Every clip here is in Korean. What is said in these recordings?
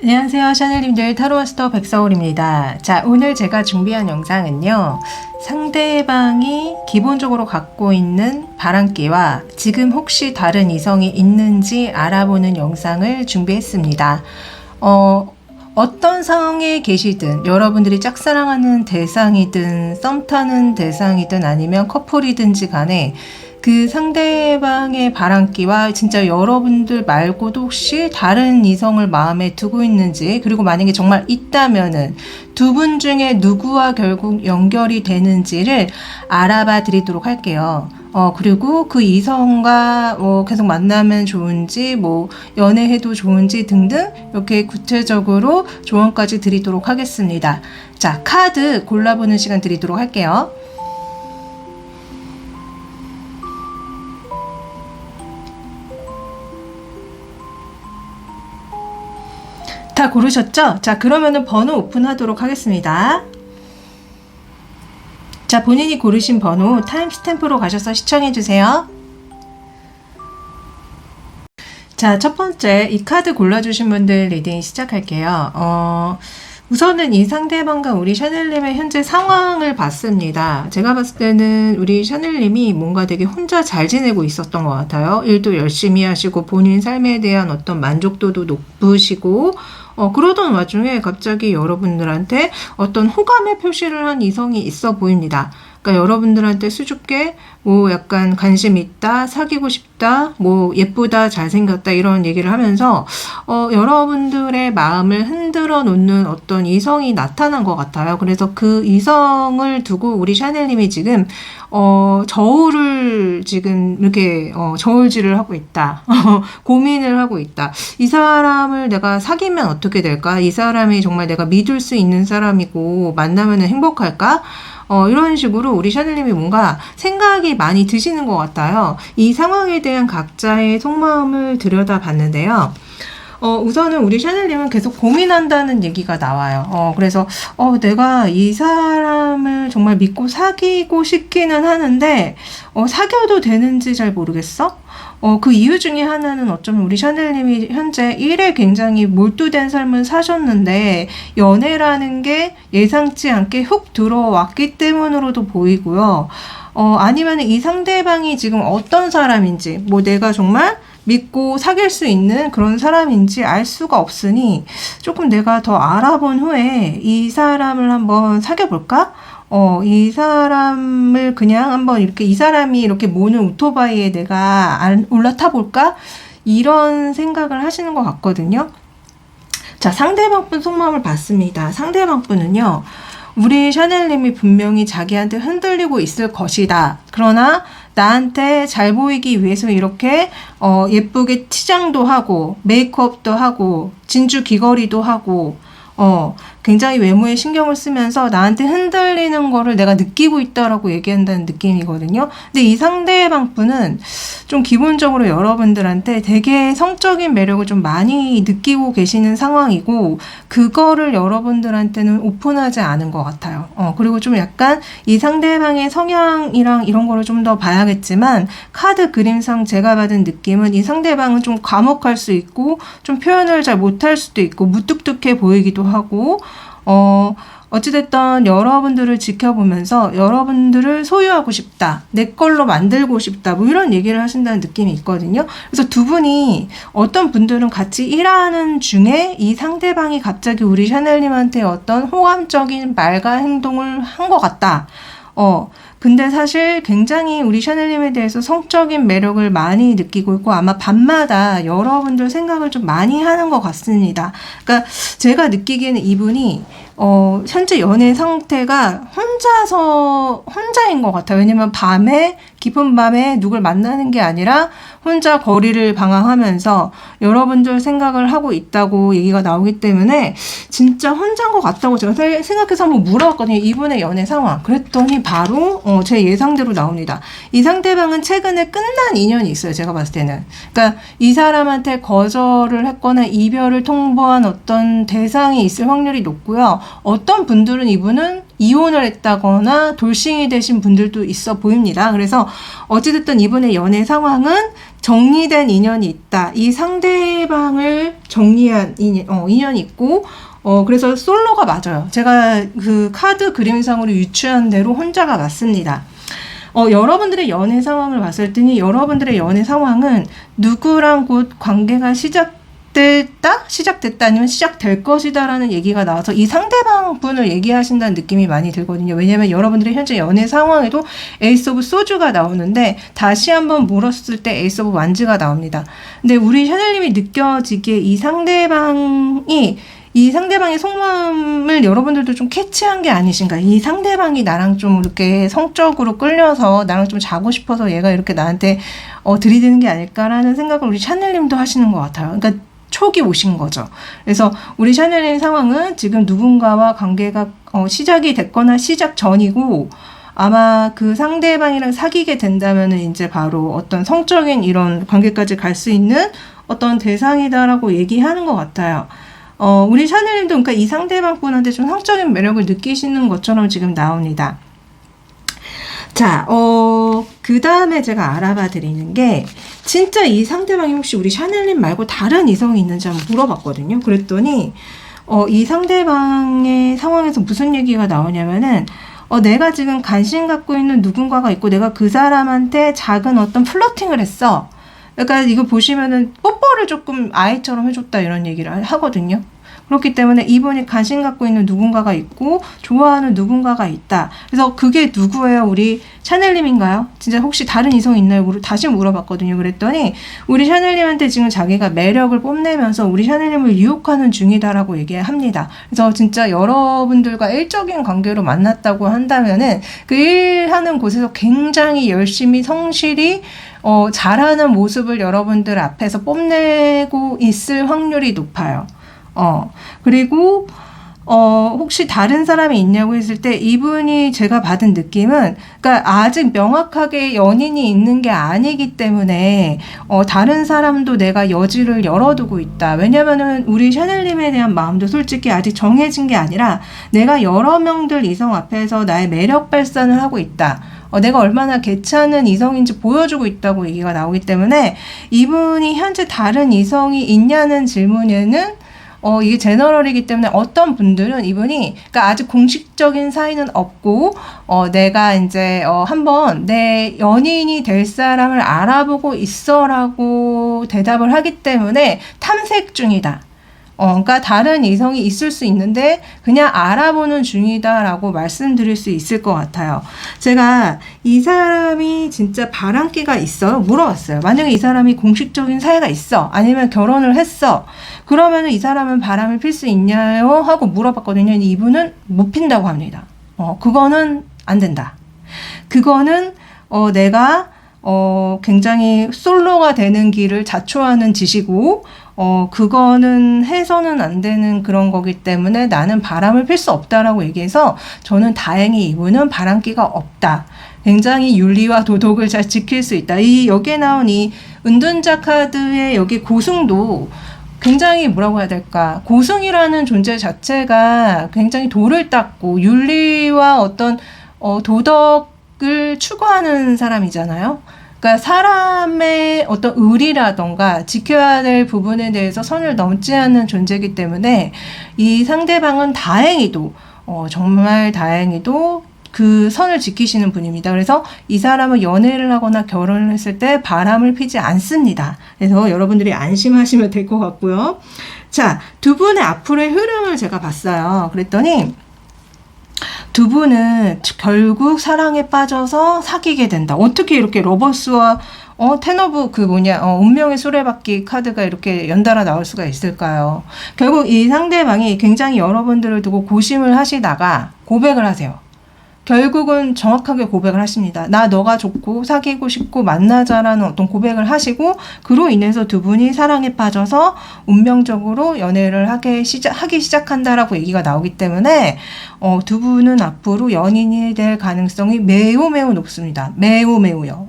안녕하세요, 샤넬님들 타로마스터 백서울입니다. 자, 오늘 제가 준비한 영상은요, 상대방이 기본적으로 갖고 있는 바람기와 지금 혹시 다른 이성이 있는지 알아보는 영상을 준비했습니다. 어떤 상황에 계시든, 여러분들이 짝사랑하는 대상이든 썸 타는 대상이든 아니면 커플이든지 간에 그 상대방의 바람기와 진짜 여러분들 말고도 혹시 다른 이성을 마음에 두고 있는지, 그리고 만약에 정말 있다면은 두 분 중에 누구와 결국 연결이 되는지를 알아봐 드리도록 할게요. 그리고 그 이성과 계속 만나면 좋은지, 연애해도 좋은지 등등 이렇게 구체적으로 조언까지 드리도록 하겠습니다. 자, 카드 골라보는 시간 드리도록 할게요. 다 고르셨죠? 자, 그러면은 번호 오픈하도록 하겠습니다. 자, 본인이 고르신 번호 타임스탬프로 가셔서 시청해주세요. 자, 첫 번째 이 카드 골라주신 분들 리딩 시작할게요. 우선은 이 상대방과 우리 샤넬님의 현재 상황을 봤습니다. 제가 봤을 때는 우리 샤넬님이 뭔가 되게 혼자 잘 지내고 있었던 것 같아요. 일도 열심히 하시고 본인 삶에 대한 어떤 만족도도 높으시고 그러던 와중에 갑자기 여러분들한테 어떤 호감의 표시를 한 이성이 있어 보입니다. 그러니까 여러분들한테 수줍게 약간 관심 있다, 사귀고 싶다, 예쁘다, 잘생겼다 이런 얘기를 하면서 여러분들의 마음을 흔들어 놓는 어떤 이성이 나타난 것 같아요. 그래서 그 이성을 두고 우리 샤넬님이 지금 저울을 지금 이렇게 저울질을 하고 있다. 고민을 하고 있다. 이 사람을 내가 사귀면 어떻게 될까? 이 사람이 정말 내가 믿을 수 있는 사람이고 만나면 행복할까? 이런 식으로 우리 샤넬님이 뭔가 생각이 많이 드시는 것 같아요. 이 상황에 대한 각자의 속마음을 들여다봤는데요. 우선은 우리 샤넬님은 계속 고민한다는 얘기가 나와요. 그래서, 내가 이 사람을 정말 믿고 사귀고 싶기는 하는데, 사귀어도 되는지 잘 모르겠어? 그 이유 중에 하나는 어쩌면 우리 샤넬님이 현재 일에 굉장히 몰두된 삶을 사셨는데, 연애라는 게 예상치 않게 훅 들어왔기 때문으로도 보이고요. 아니면 이 상대방이 지금 어떤 사람인지, 내가 정말 믿고 사귈 수 있는 그런 사람인지 알 수가 없으니 조금 내가 더 알아본 후에 이 사람을 한번 사귀어볼까? 이 사람을 그냥 한번 이 사람이 이렇게 모는 오토바이에 내가 올라타 볼까? 이런 생각을 하시는 것 같거든요. 자, 상대방 분 속마음을 봤습니다. 상대방 분은요, 우리 샤넬님이 분명히 자기한테 흔들리고 있을 것이다. 그러나 나한테 잘 보이기 위해서 이렇게 예쁘게 치장도 하고 메이크업도 하고 진주 귀걸이도 하고 굉장히 외모에 신경을 쓰면서 나한테 흔들리는 거를 내가 느끼고 있다라고 얘기한다는 느낌이거든요. 근데 이 상대방 분은 좀 기본적으로 여러분들한테 되게 성적인 매력을 좀 많이 느끼고 계시는 상황이고 그거를 여러분들한테는 오픈하지 않은 것 같아요. 그리고 좀 약간 이 상대방의 성향이랑 이런 거를 좀 더 봐야겠지만 카드 그림상 제가 받은 느낌은 이 상대방은 좀 과묵할 수 있고 좀 표현을 잘 못할 수도 있고 무뚝뚝해 보이기도 하고 어찌됐든 여러분들을 지켜보면서 여러분들을 소유하고 싶다, 내 걸로 만들고 싶다, 이런 얘기를 하신다는 느낌이 있거든요. 그래서 두 분이 어떤 분들은 같이 일하는 중에 이 상대방이 갑자기 우리 샤넬님한테 어떤 호감적인 말과 행동을 한 것 같다. 근데 사실 굉장히 우리 샤넬님에 대해서 성적인 매력을 많이 느끼고 있고 아마 밤마다 여러분들 생각을 좀 많이 하는 것 같습니다. 그러니까 제가 느끼기에는 이분이 현재 연애 상태가 혼자인 것 같아요. 왜냐면 깊은 밤에 누굴 만나는 게 아니라 혼자 거리를 방황하면서 여러분들 생각을 하고 있다고 얘기가 나오기 때문에 진짜 혼자인 것 같다고 제가 생각해서 한번 물어봤거든요. 이분의 연애 상황. 그랬더니 바로 제 예상대로 나옵니다. 이 상대방은 최근에 끝난 인연이 있어요. 제가 봤을 때는. 그러니까 이 사람한테 거절을 했거나 이별을 통보한 어떤 대상이 있을 확률이 높고요. 어떤 분들은 이분은 이혼을 했다거나 돌싱이 되신 분들도 있어 보입니다. 그래서 어찌됐든 이분의 연애 상황은 정리된 인연이 있다. 이 상대방을 정리한 인연이 있고, 그래서 솔로가 맞아요. 제가 그 카드 그림상으로 유추한 대로 혼자가 맞습니다. 여러분들의 연애 상황을 봤을 때니 여러분들의 연애 상황은 누구랑 곧 관계가 시작됐다 아니면 시작될 것이다라는 얘기가 나와서 이 상대방 분을 얘기하신다는 느낌이 많이 들거든요. 왜냐면 여러분들의 현재 연애 상황에도 에이스 오브 소주가 나오는데 다시 한번 물었을 때 에이스 오브 완즈가 나옵니다. 근데 우리 샤넬님이 느껴지기에 이 상대방의 속마음을 여러분들도 좀 캐치한 게 아니신가. 이 상대방이 나랑 좀 이렇게 성적으로 끌려서 나랑 좀 자고 싶어서 얘가 이렇게 나한테 들이대는 게 아닐까라는 생각을 우리 샤넬님도 하시는 것 같아요. 그러니까 촉이 오신 거죠. 그래서 우리 샤넬님 상황은 지금 누군가와 관계가 시작이 됐거나 시작 전이고, 아마 그 상대방이랑 사귀게 된다면은 이제 바로 어떤 성적인 이런 관계까지 갈 수 있는 어떤 대상이다라고 얘기하는 것 같아요. 우리 샤넬님도 그러니까 이 상대방 분한테 좀 성적인 매력을 느끼시는 것처럼 지금 나옵니다. 자, 그 다음에 제가 알아봐 드리는 게, 진짜 이 상대방이 혹시 우리 샤넬님 말고 다른 이성이 있는지 한번 물어봤거든요. 그랬더니, 이 상대방의 상황에서 무슨 얘기가 나오냐면은, 내가 지금 관심 갖고 있는 누군가가 있고, 내가 그 사람한테 작은 어떤 플러팅을 했어. 그러니까 이거 보시면은 뽀뽀를 조금 아이처럼 해줬다 이런 얘기를 하거든요. 그렇기 때문에 이분이 관심 갖고 있는 누군가가 있고 좋아하는 누군가가 있다. 그래서 그게 누구예요? 우리 샤넬님인가요? 진짜 혹시 다른 이성이 있나요? 다시 물어봤거든요. 그랬더니 우리 샤넬님한테 지금 자기가 매력을 뽐내면서 우리 샤넬님을 유혹하는 중이다라고 얘기합니다. 그래서 진짜 여러분들과 일적인 관계로 만났다고 한다면은 그 일하는 곳에서 굉장히 열심히 성실히 잘하는 모습을 여러분들 앞에서 뽐내고 있을 확률이 높아요. 그리고 혹시 다른 사람이 있냐고 했을 때 이분이 제가 받은 느낌은, 그러니까 아직 명확하게 연인이 있는 게 아니기 때문에 다른 사람도 내가 여지를 열어두고 있다. 왜냐면은 우리 샤넬님에 대한 마음도 솔직히 아직 정해진 게 아니라 내가 여러 명들 이성 앞에서 나의 매력 발산을 하고 있다. 내가 얼마나 괜찮은 이성인지 보여주고 있다고 얘기가 나오기 때문에 이분이 현재 다른 이성이 있냐는 질문에는 이게 제너럴이기 때문에 어떤 분들은 이분이, 그러니까 아직 공식적인 사이는 없고, 내가 이제, 한번 내 연인이 될 사람을 알아보고 있어라고 대답을 하기 때문에 탐색 중이다. 그러니까 다른 이성이 있을 수 있는데 그냥 알아보는 중이다라고 말씀드릴 수 있을 것 같아요. 제가 이 사람이 진짜 바람기가 있어요? 물어봤어요. 만약에 이 사람이 공식적인 사이가 있어, 아니면 결혼을 했어, 그러면 이 사람은 바람을 필 수 있냐요? 하고 물어봤거든요. 이분은 못 핀다고 합니다. 그거는 안 된다. 그거는 내가 굉장히 솔로가 되는 길을 자초하는 짓이고, 그거는 해서는 안 되는 그런 거기 때문에 나는 바람을 필 수 없다라고 얘기해서, 저는 다행히 이분은 바람기가 없다. 굉장히 윤리와 도덕을 잘 지킬 수 있다. 여기에 나온 이 은둔자 카드의 여기 고승도 굉장히 뭐라고 해야 될까, 고승이라는 존재 자체가 굉장히 도를 닦고 윤리와 어떤 도덕을 추구하는 사람이잖아요. 그러니까 사람의 어떤 의리라던가 지켜야 될 부분에 대해서 선을 넘지 않는 존재이기 때문에 이 상대방은 다행히도 정말 다행히도 그 선을 지키시는 분입니다. 그래서 이 사람은 연애를 하거나 결혼을 했을 때 바람을 피지 않습니다. 그래서 여러분들이 안심하시면 될 것 같고요. 자, 두 분의 앞으로의 흐름을 제가 봤어요. 그랬더니 두 분은 결국 사랑에 빠져서 사귀게 된다. 어떻게 이렇게 러버스와 텐 오브 운명의 수레바퀴 카드가 이렇게 연달아 나올 수가 있을까요? 결국 이 상대방이 굉장히 여러분들을 두고 고심을 하시다가 고백을 하세요. 결국은 정확하게 고백을 하십니다. 나 너가 좋고 사귀고 싶고 만나자라는 어떤 고백을 하시고, 그로 인해서 두 분이 사랑에 빠져서 운명적으로 연애를 하기 시작한다라고 얘기가 나오기 때문에 두 분은 앞으로 연인이 될 가능성이 매우 매우 높습니다. 매우 매우요.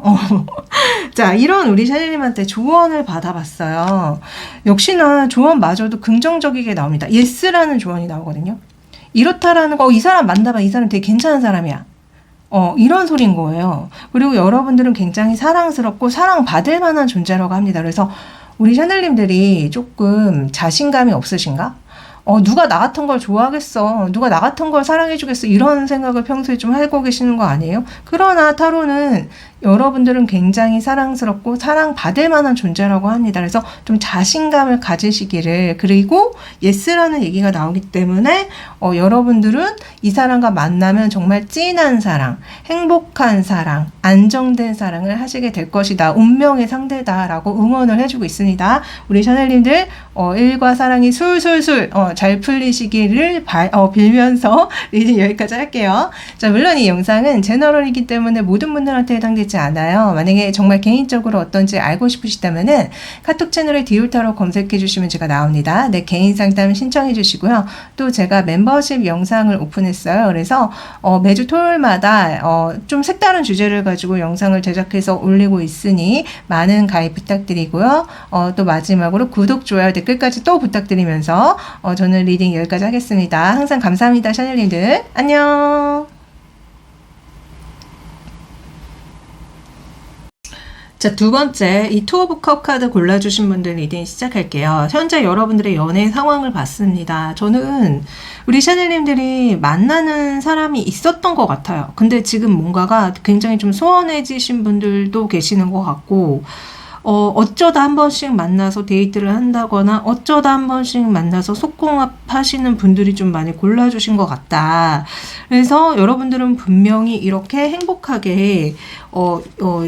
자, 이런 우리 샤넬님한테 조언을 받아봤어요. 역시나 조언마저도 긍정적이게 나옵니다. 예스라는 조언이 나오거든요. 이렇다라는 거, 이 사람 만나봐. 이 사람 되게 괜찮은 사람이야. 이런 소린 거예요. 그리고 여러분들은 굉장히 사랑스럽고 사랑받을 만한 존재라고 합니다. 그래서 우리 샤넬님들이 조금 자신감이 없으신가? 누가 나 같은 걸 좋아하겠어. 누가 나 같은 걸 사랑해주겠어. 이런 생각을 평소에 좀 하고 계시는 거 아니에요? 그러나 타로는 여러분들은 굉장히 사랑스럽고 사랑받을 만한 존재라고 합니다. 그래서 좀 자신감을 가지시기를, 그리고 예스라는 얘기가 나오기 때문에 여러분들은 이 사람과 만나면 정말 찐한 사랑, 행복한 사랑, 안정된 사랑을 하시게 될 것이다. 운명의 상대다라고 응원을 해주고 있습니다. 우리 샤넬님들 일과 사랑이 술술술 잘 풀리시기를 빌면서 리딩 여기까지 할게요. 자, 물론 이 영상은 제너럴이기 때문에 모든 분들한테 해당되지 않아요. 만약에 정말 개인적으로 어떤지 알고 싶으시다면은 카톡 채널에 디올타로 검색해 주시면 제가 나옵니다. 네, 개인 상담 신청해 주시고요. 또 제가 멤버십 영상을 오픈했어요. 그래서 매주 토요일마다 좀 색다른 주제를 가지고 영상을 제작해서 올리고 있으니 많은 가입 부탁드리고요. 또 마지막으로 구독, 좋아요, 댓글까지 또 부탁드리면서 저는 리딩 여기까지 하겠습니다. 항상 감사합니다, 샤넬님들. 안녕. 자, 두 번째, 이 투 오브 컵 카드 골라주신 분들 리딩 시작할게요. 현재 여러분들의 연애 상황을 봤습니다. 저는 우리 샤넬님들이 만나는 사람이 있었던 것 같아요. 근데 지금 뭔가가 굉장히 좀 소원해지신 분들도 계시는 것 같고, 어쩌다 한 번씩 만나서 데이트를 한다거나 어쩌다 한 번씩 만나서 속궁합 하시는 분들이 좀 많이 골라주신 것 같다. 그래서 여러분들은 분명히 이렇게 행복하게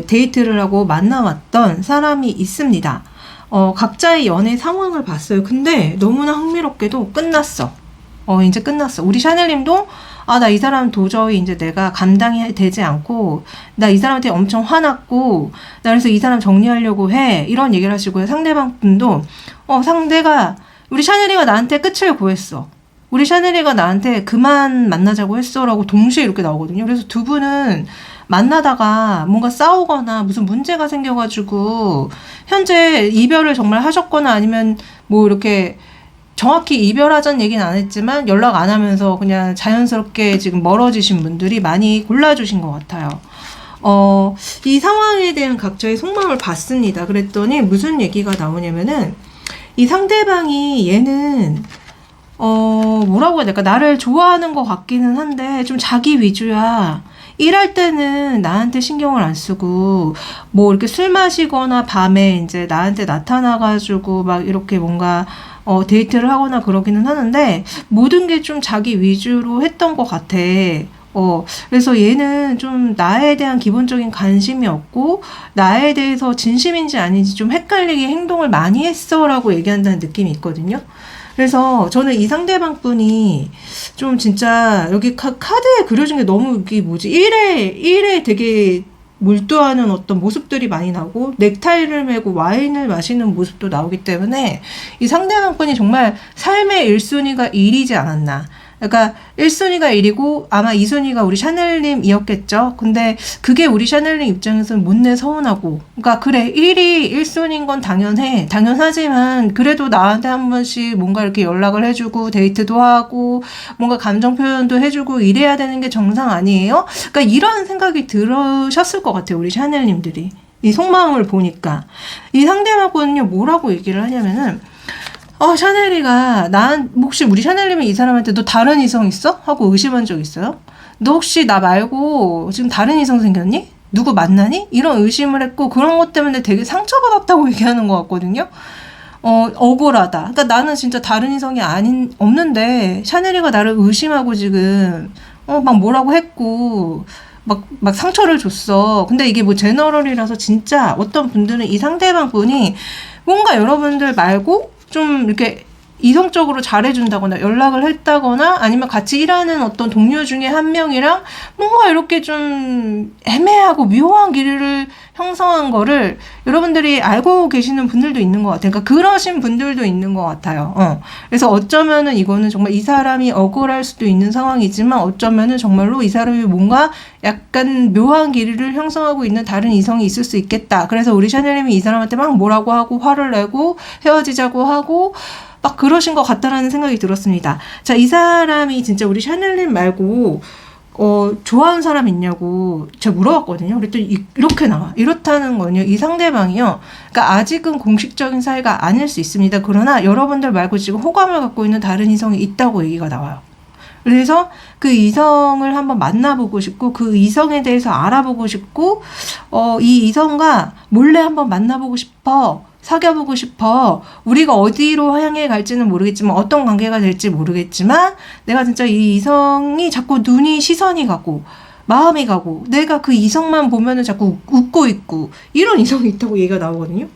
데이트를 하고 만나왔던 사람이 있습니다. 각자의 연애 상황을 봤어요. 근데 너무나 흥미롭게도 끝났어. 이제 끝났어. 우리 샤넬님도 나 이 사람 도저히 이제 내가 감당이 되지 않고, 나 이 사람한테 엄청 화났고, 나 그래서 이 사람 정리하려고 해. 이런 얘기를 하시고요. 상대방 분도, 우리 샤넬이가 나한테 끝을 구했어. 우리 샤넬이가 나한테 그만 만나자고 했어. 라고 동시에 이렇게 나오거든요. 그래서 두 분은 만나다가 뭔가 싸우거나 무슨 문제가 생겨가지고, 현재 이별을 정말 하셨거나 아니면 뭐 이렇게 정확히 이별하자는 얘기는 안 했지만 연락 안 하면서 그냥 자연스럽게 지금 멀어지신 분들이 많이 골라주신 것 같아요. 이 상황에 대한 각자의 속마음을 봤습니다. 그랬더니 무슨 얘기가 나오냐면은 이 상대방이 얘는 뭐라고 해야 될까? 나를 좋아하는 것 같기는 한데 좀 자기 위주야. 일할 때는 나한테 신경을 안 쓰고 뭐 이렇게 술 마시거나 밤에 이제 나한테 나타나가지고 막 이렇게 뭔가 데이트를 하거나 그러기는 하는데 모든 게 좀 자기 위주로 했던 것 같아. 그래서 얘는 좀 나에 대한 기본적인 관심이 없고 나에 대해서 진심인지 아닌지 좀 헷갈리게 행동을 많이 했어 라고 얘기한다는 느낌이 있거든요. 그래서 저는 이 상대방 분이 좀 진짜 여기 카드에 그려진 게 너무 이게 뭐지? 일에 되게 몰두하는 어떤 모습들이 많이 나오고 넥타이를 메고 와인을 마시는 모습도 나오기 때문에 이 상대방 분이 정말 삶의 1순위가 일이지 않았나. 그러니까 1순위가 일이고 아마 2순위가 우리 샤넬님이었겠죠. 근데 그게 우리 샤넬님 입장에서는 못내 서운하고, 그러니까 그래 1이 1순위인 건 당연하지만 그래도 나한테 한 번씩 뭔가 이렇게 연락을 해주고 데이트도 하고 뭔가 감정 표현도 해주고 이래야 되는 게 정상 아니에요? 그러니까 이런 생각이 들으셨을 것 같아요, 우리 샤넬님들이. 이 속마음을 보니까 이 상대방은요 뭐라고 얘기를 하냐면은 샤넬이가 혹시 우리 샤넬님이 이 사람한테 너 다른 이성 있어? 하고 의심한 적 있어요? 너 혹시 나 말고 지금 다른 이성 생겼니? 누구 만나니? 이런 의심을 했고 그런 것 때문에 되게 상처받았다고 얘기하는 것 같거든요. 억울하다. 그러니까 나는 진짜 다른 이성이 없는데 샤넬이가 나를 의심하고 지금 막 뭐라고 했고 막 상처를 줬어. 근데 이게 뭐 제너럴이라서 진짜 어떤 분들은 이 상대방 분이 뭔가 여러분들 말고 좀 이렇게 이성적으로 잘해준다거나 연락을 했다거나 아니면 같이 일하는 어떤 동료 중에 한 명이랑 뭔가 이렇게 좀 애매하고 묘한 길을 형성한 거를 여러분들이 알고 계시는 분들도 있는 것 같아요. 그러니까 그러신 분들도 있는 것 같아요. 그래서 어쩌면은 이거는 정말 이 사람이 억울할 수도 있는 상황이지만 어쩌면은 정말로 이 사람이 뭔가 약간 묘한 길을 형성하고 있는 다른 이성이 있을 수 있겠다. 그래서 우리 샤넬님이 이 사람한테 막 뭐라고 하고 화를 내고 헤어지자고 하고 막 그러신 것 같다라는 생각이 들었습니다. 자, 이 사람이 진짜 우리 샤넬님 말고 좋아하는 사람 있냐고 제가 물어봤거든요. 그랬더니 이렇게 나와. 이렇다는 거는요, 이 상대방이요. 그러니까 아직은 공식적인 사이가 아닐 수 있습니다. 그러나 여러분들 말고 지금 호감을 갖고 있는 다른 이성이 있다고 얘기가 나와요. 그래서 그 이성을 한번 만나보고 싶고, 그 이성에 대해서 알아보고 싶고, 이 이성과 몰래 한번 만나보고 싶어. 사귀어보고 싶어. 우리가 어디로 향해 갈지는 모르겠지만, 어떤 관계가 될지 모르겠지만, 내가 진짜 이 이성이 자꾸 시선이 가고, 마음이 가고, 내가 그 이성만 보면은 자꾸 웃고 있고, 이런 이성이 있다고 얘기가 나오거든요.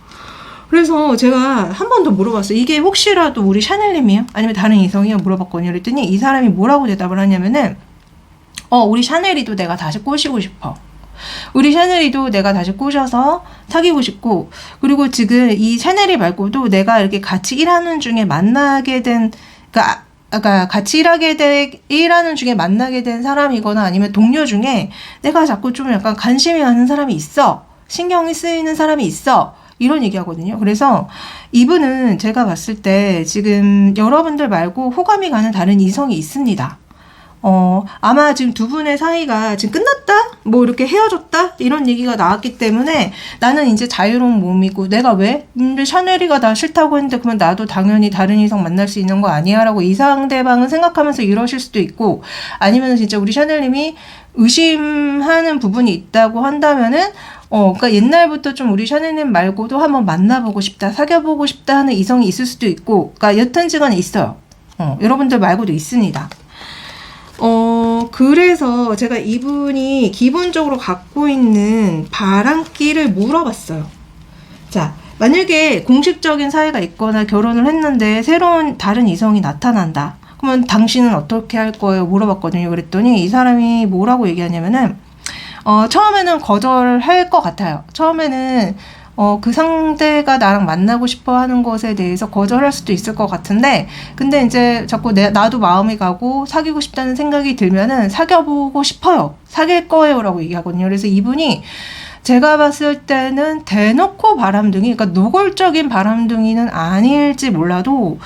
그래서 제가 한 번 더 물어봤어요. 이게 혹시라도 우리 샤넬님이요? 아니면 다른 이성이요? 물어봤거든요. 그랬더니 이 사람이 뭐라고 대답을 하냐면은, 우리 샤넬이도 내가 다시 꼬시고 싶어. 우리 샤넬이도 내가 다시 꼬셔서 사귀고 싶고, 그리고 지금 이 샤넬이 말고도 내가 이렇게 같이 일하는 중에 만나게 된, 그러니까 같이 일하는 중에 만나게 된 사람이거나 아니면 동료 중에 내가 자꾸 좀 약간 관심이 가는 사람이 있어. 신경이 쓰이는 사람이 있어. 이런 얘기 하거든요. 그래서 이분은 제가 봤을 때 지금 여러분들 말고 호감이 가는 다른 이성이 있습니다. 아마 지금 두 분의 사이가 지금 끝났다? 뭐 이렇게 헤어졌다? 이런 얘기가 나왔기 때문에 나는 이제 자유로운 몸이고 내가 왜? 근데 샤넬이가 나 싫다고 했는데 그러면 나도 당연히 다른 이성 만날 수 있는 거 아니야? 라고 이 상대방은 생각하면서 이러실 수도 있고, 아니면 진짜 우리 샤넬님이 의심하는 부분이 있다고 한다면은 그러니까 옛날부터 좀 우리 샤넬님 말고도 한번 만나보고 싶다, 사귀어보고 싶다 하는 이성이 있을 수도 있고, 그러니까 여튼지간에 있어요. 여러분들 말고도 있습니다. 그래서 제가 이분이 기본적으로 갖고 있는 바람기를 물어봤어요. 자, 만약에 공식적인 사이가 있거나 결혼을 했는데 새로운 다른 이성이 나타난다. 그러면 당신은 어떻게 할 거예요? 물어봤거든요. 그랬더니 이 사람이 뭐라고 얘기하냐면은, 처음에는 거절할 것 같아요. 처음에는 그 상대가 나랑 만나고 싶어 하는 것에 대해서 거절할 수도 있을 것 같은데, 근데 이제 자꾸 나도 마음이 가고 사귀고 싶다는 생각이 들면은 사귀어보고 싶어요. 사귈 거예요. 라고 얘기하거든요. 그래서 이분이 제가 봤을 때는 대놓고 바람둥이, 그러니까 노골적인 바람둥이는 아닐지 몰라도,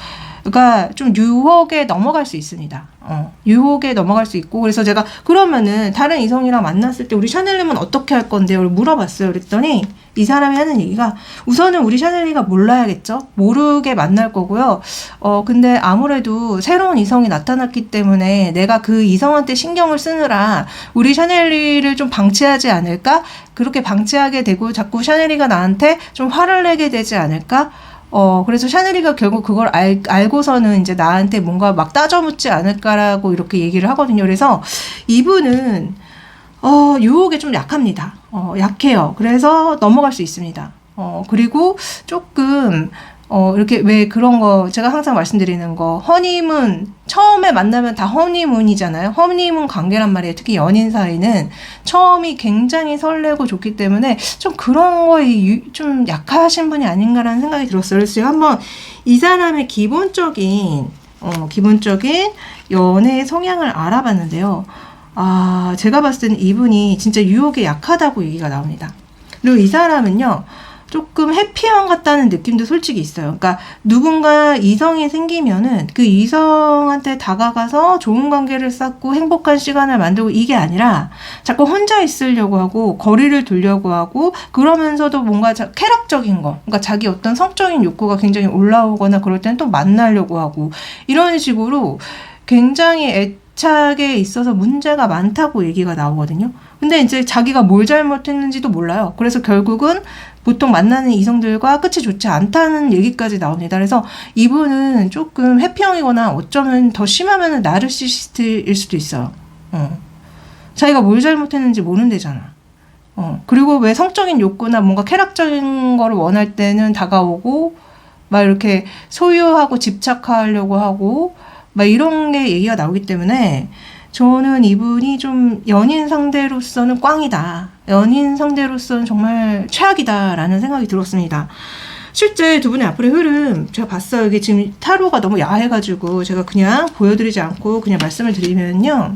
그러니까 좀 유혹에 넘어갈 수 있습니다. 유혹에 넘어갈 수 있고, 그래서 제가 그러면은 다른 이성이랑 만났을 때 우리 샤넬님은 어떻게 할 건데요? 물어봤어요. 그랬더니 이 사람이 하는 얘기가, 우선은 우리 샤넬이가 몰라야겠죠? 모르게 만날 거고요. 근데 아무래도 새로운 이성이 나타났기 때문에 내가 그 이성한테 신경을 쓰느라 우리 샤넬이를 좀 방치하지 않을까? 그렇게 방치하게 되고 자꾸 샤넬이가 나한테 좀 화를 내게 되지 않을까? 그래서 샤넬이가 결국 그걸 알고서는 이제 나한테 뭔가 막 따져묻지 않을까라고 이렇게 얘기를 하거든요. 그래서 이분은, 유혹에 좀 약합니다. 약해요. 그래서 넘어갈 수 있습니다. 그리고 조금, 이렇게 왜 그런 거, 제가 항상 말씀드리는 거, 허니문, 처음에 만나면 다 허니문이잖아요. 허니문 관계란 말이에요. 특히 연인 사이는 처음이 굉장히 설레고 좋기 때문에 좀 그런 거에 좀 약하신 분이 아닌가라는 생각이 들었어요. 그래서 제가 한번 이 사람의 기본적인 연애 성향을 알아봤는데요. 제가 봤을 때는 이분이 진짜 유혹에 약하다고 얘기가 나옵니다. 그리고 이 사람은요, 조금 해피형 같다는 느낌도 솔직히 있어요. 그러니까 누군가 이성이 생기면은 그 이성한테 다가가서 좋은 관계를 쌓고 행복한 시간을 만들고, 이게 아니라 자꾸 혼자 있으려고 하고 거리를 두려고 하고, 그러면서도 뭔가 쾌락적인 거, 그러니까 자기 어떤 성적인 욕구가 굉장히 올라오거나 그럴 때는 또 만나려고 하고, 이런 식으로 굉장히 애착에 있어서 문제가 많다고 얘기가 나오거든요. 근데 이제 자기가 뭘 잘못했는지도 몰라요. 그래서 결국은 보통 만나는 이성들과 끝이 좋지 않다는 얘기까지 나옵니다. 그래서 이분은 조금 해피형이거나 어쩌면 더 심하면 나르시시스트일 수도 있어요. 자기가 뭘 잘못했는지 모른대잖아. 그리고 왜 성적인 욕구나 뭔가 쾌락적인 거를 원할 때는 다가오고 막 이렇게 소유하고 집착하려고 하고 막 이런 게 얘기가 나오기 때문에, 저는 이분이 좀 연인 상대로서는 꽝이다. 연인 상대로서는 정말 최악이다라는 생각이 들었습니다. 실제 두 분의 앞으로의 흐름 제가 봤어요. 이게 지금 타로가 너무 야해가지고 제가 그냥 보여드리지 않고 그냥 말씀을 드리면요.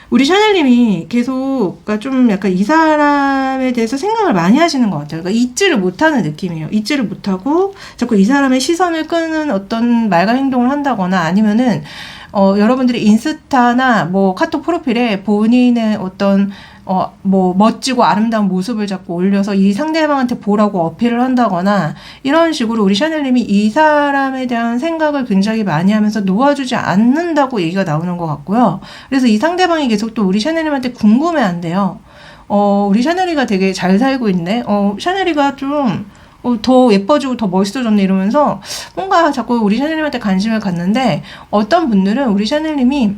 우리 샤넬님이 계속, 그러니까 좀 약간 이 사람에 대해서 생각을 많이 하시는 것 같아요. 그러니까 잊지를 못하는 느낌이에요. 잊지를 못하고 자꾸 이 사람의 시선을 끄는 어떤 말과 행동을 한다거나 아니면은 여러분들이 인스타나 뭐 카톡 프로필에 본인의 어떤 뭐 멋지고 아름다운 모습을 자꾸 올려서 이 상대방한테 보라고 어필을 한다거나 이런 식으로 우리 샤넬님이 이 사람에 대한 생각을 굉장히 많이 하면서 놓아주지 않는다고 얘기가 나오는 것 같고요. 그래서 이 상대방이 계속 또 우리 샤넬님한테 궁금해한대요. 우리 샤넬이가 되게 잘 살고 있네. 샤넬이가 좀 더 예뻐지고 더 멋있어졌네 이러면서 뭔가 자꾸 우리 샤넬님한테 관심을 갖는데 어떤 분들은 우리 샤넬님이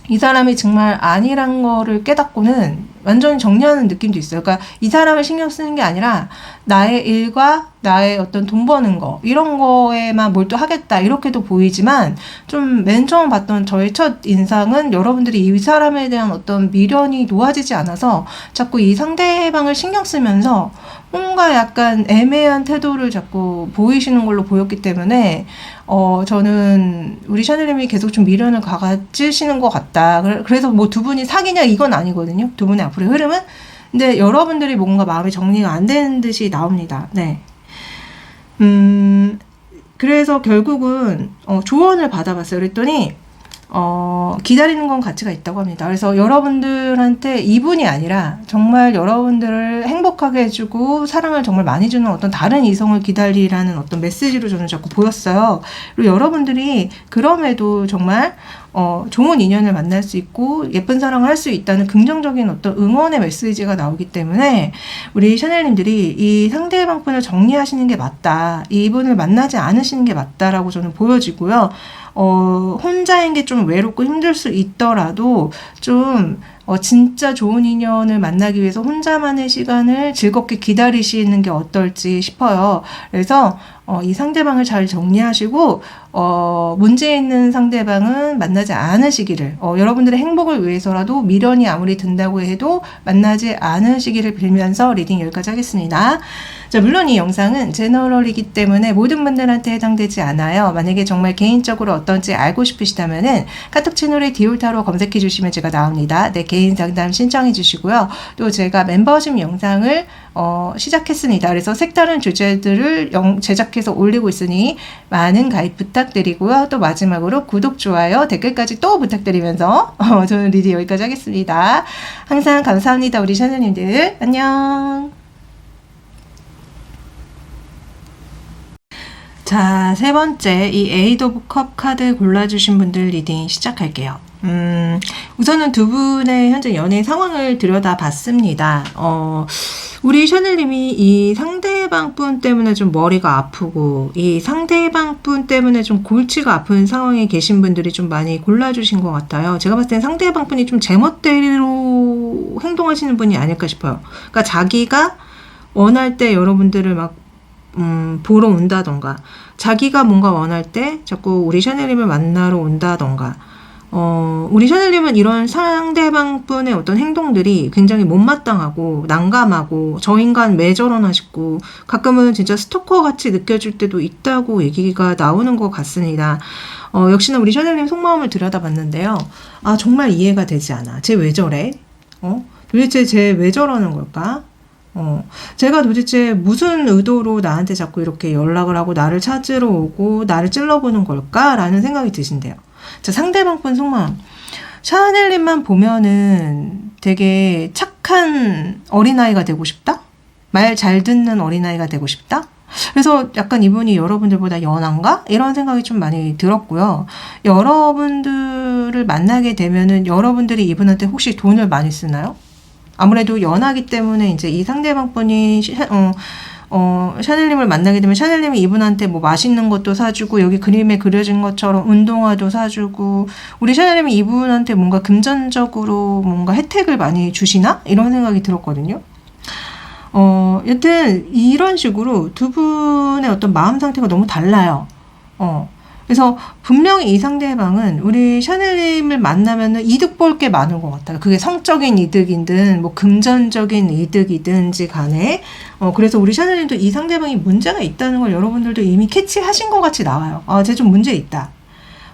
이 사람이 정말 아니란 거를 깨닫고는 완전히 정리하는 느낌도 있어요. 그러니까 이 사람을 신경 쓰는 게 아니라 나의 일과 나의 어떤 돈 버는 거 이런 거에만 몰두하겠다 이렇게도 보이지만 좀 맨 처음 봤던 저의 첫 인상은 여러분들이 이 사람에 대한 어떤 미련이 놓아지지 않아서 자꾸 이 상대방을 신경 쓰면서 뭔가 약간 애매한 태도를 자꾸 보이시는 걸로 보였기 때문에 저는 우리 샤넬님이 계속 좀 미련을 가지시는 것 같다. 그래서 뭐 두 분이 사귀냐 이건 아니거든요. 두 분의 앞으로의 흐름은. 근데 여러분들이 뭔가 마음이 정리가 안 되는 듯이 나옵니다. 네. 그래서 결국은 조언을 받아봤어요. 그랬더니 기다리는 건 가치가 있다고 합니다. 그래서 여러분들한테 이분이 아니라 정말 여러분들을 행복하게 해주고 사랑을 정말 많이 주는 어떤 다른 이성을 기다리라는 어떤 메시지로 저는 자꾸 보였어요. 그리고 여러분들이 그럼에도 정말 좋은 인연을 만날 수 있고 예쁜 사랑을 할 수 있다는 긍정적인 어떤 응원의 메시지가 나오기 때문에 우리 샤넬님들이 이 상대방 분을 정리하시는 게 맞다. 이분을 만나지 않으시는 게 맞다라고 저는 보여지고요. 혼자인 게 좀 외롭고 힘들 수 있더라도 좀 진짜 좋은 인연을 만나기 위해서 혼자만의 시간을 즐겁게 기다리시는 게 어떨지 싶어요. 그래서 이 상대방을 잘 정리하시고 문제 있는 상대방은 만나지 않으시기를 여러분들의 행복을 위해서라도 미련이 아무리 든다고 해도 만나지 않으시기를 빌면서 리딩 여기까지 하겠습니다. 자, 물론 이 영상은 제너럴이기 때문에 모든 분들한테 해당되지 않아요. 만약에 정말 개인적으로 어떤지 알고 싶으시다면은 카톡 채널에 디올타로 검색해 주시면 제가 나옵니다. 네, 개인 상담 신청해 주시고요. 또 제가 멤버십 영상을 시작했습니다. 그래서 색다른 주제들을 제작해서 올리고 있으니 많은 가입 부탁드리고요. 또 마지막으로 구독, 좋아요, 댓글까지 또 부탁드리면서 저는 리디 여기까지 하겠습니다. 항상 감사합니다. 우리 샤넬님들 안녕. 자, 세 번째 이 에이드 오브 컵 카드 골라주신 분들 리딩 시작할게요. 우선은 두 분의 현재 연애 상황을 들여다봤습니다. 우리 샤넬님이 이 상대방 분 때문에 좀 머리가 아프고 이 상대방 분 때문에 좀 골치가 아픈 상황에 계신 분들이 좀 많이 골라주신 것 같아요. 제가 봤을 땐 상대방 분이 좀 제멋대로 행동하시는 분이 아닐까 싶어요. 그러니까 자기가 원할 때 여러분들을 막 보러 온다던가 자기가 뭔가 원할 때 자꾸 우리 샤넬님을 만나러 온다던가 우리 샤넬님은 이런 상대방 분의 어떤 행동들이 굉장히 못마땅하고 난감하고 저 인간 왜 저러나 싶고 가끔은 진짜 스토커 같이 느껴질 때도 있다고 얘기가 나오는 것 같습니다. 역시나 우리 샤넬님 속마음을 들여다봤는데요. 아, 정말 이해가 되지 않아. 쟤 왜 저래? 도대체 쟤 왜 저러는 걸까? 제가 도대체 무슨 의도로 나한테 자꾸 이렇게 연락을 하고 나를 찾으러 오고 나를 찔러보는 걸까라는 생각이 드신대요. 자, 상대방 분 속마음. 샤넬님만 보면은 되게 착한 어린아이가 되고 싶다? 말 잘 듣는 어린아이가 되고 싶다? 그래서 약간 이분이 여러분들보다 연한가? 이런 생각이 좀 많이 들었고요. 여러분들을 만나게 되면은 여러분들이 이분한테 혹시 돈을 많이 쓰나요? 아무래도 연하기 때문에 이제 이 상대방 분이 샤넬님을 만나게 되면 샤넬님이 이분한테 뭐 맛있는 것도 사주고 여기 그림에 그려진 것처럼 운동화도 사주고 우리 샤넬님이 이분한테 뭔가 금전적으로 뭔가 혜택을 많이 주시나? 이런 생각이 들었거든요. 여튼 이런 식으로 두 분의 어떤 마음 상태가 너무 달라요. 그래서 분명히 이 상대방은 우리 샤넬님을 만나면은 이득 볼 게 많은 것 같아요. 그게 성적인 이득이든 뭐 금전적인 이득이든지 간에 그래서 우리 샤넬님도 이 상대방이 문제가 있다는 걸 여러분들도 이미 캐치하신 것 같이 나와요. 쟤 좀 문제 있다.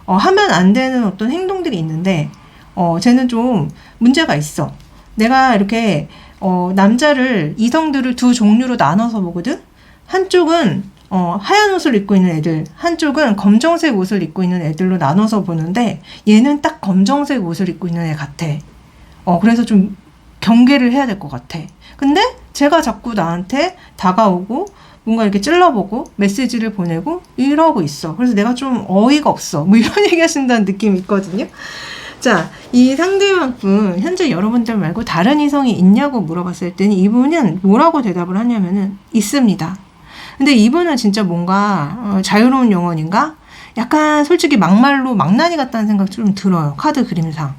하면 안 되는 어떤 행동들이 있는데 쟤는 좀 문제가 있어. 내가 이렇게 남자를 이성들을 두 종류로 나눠서 보거든. 한쪽은 하얀 옷을 입고 있는 애들, 한쪽은 검정색 옷을 입고 있는 애들로 나눠서 보는데 얘는 딱 검정색 옷을 입고 있는 애 같아. 그래서 좀 경계를 해야 될 것 같아. 근데 제가 자꾸 나한테 다가오고 뭔가 이렇게 찔러보고 메시지를 보내고 이러고 있어. 그래서 내가 좀 어이가 없어. 뭐 이런 얘기 하신다는 느낌이 있거든요. 자, 이 상대방분 현재 여러분들 말고 다른 이성이 있냐고 물어봤을 때는 이분은 뭐라고 대답을 하냐면은 있습니다. 근데 이분은 진짜 뭔가 자유로운 영혼인가? 약간 솔직히 막말로 망나니 같다는 생각이 좀 들어요. 카드 그림상.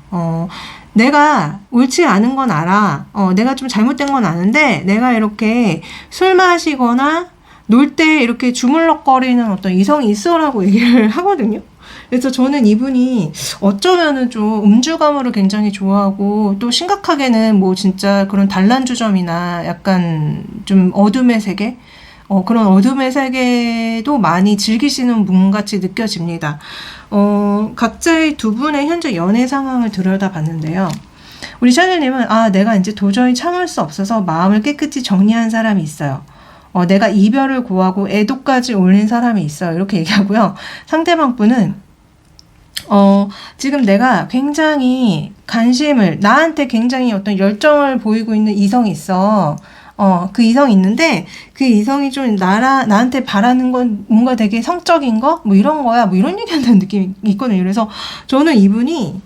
내가 옳지 않은 건 알아. 내가 좀 잘못된 건 아는데 내가 이렇게 술 마시거나 놀 때 이렇게 주물럭거리는 어떤 이성이 있어라고 얘기를 하거든요. 그래서 저는 이분이 어쩌면은 좀 음주가무를 굉장히 좋아하고 또 심각하게는 뭐 진짜 그런 단란주점이나 약간 좀 어둠의 세계? 그런 어둠의 세계도 많이 즐기시는 분 같이 느껴집니다. 각자의 두 분의 현재 연애 상황을 들여다봤는데요. 우리 샤넬님은 내가 이제 도저히 참을 수 없어서 마음을 깨끗이 정리한 사람이 있어요. 내가 이별을 고하고 애도까지 올린 사람이 있어요. 이렇게 얘기하고요. 상대방 분은 지금 내가 굉장히 나한테 굉장히 어떤 열정을 보이고 있는 이성이 있어. 그 이성이 있는데, 그 이성이 좀 나한테 바라는 건 뭔가 되게 성적인 거? 뭐 이런 거야. 뭐 이런 얘기 한다는 느낌이 있거든요. 그래서 저는 이분이,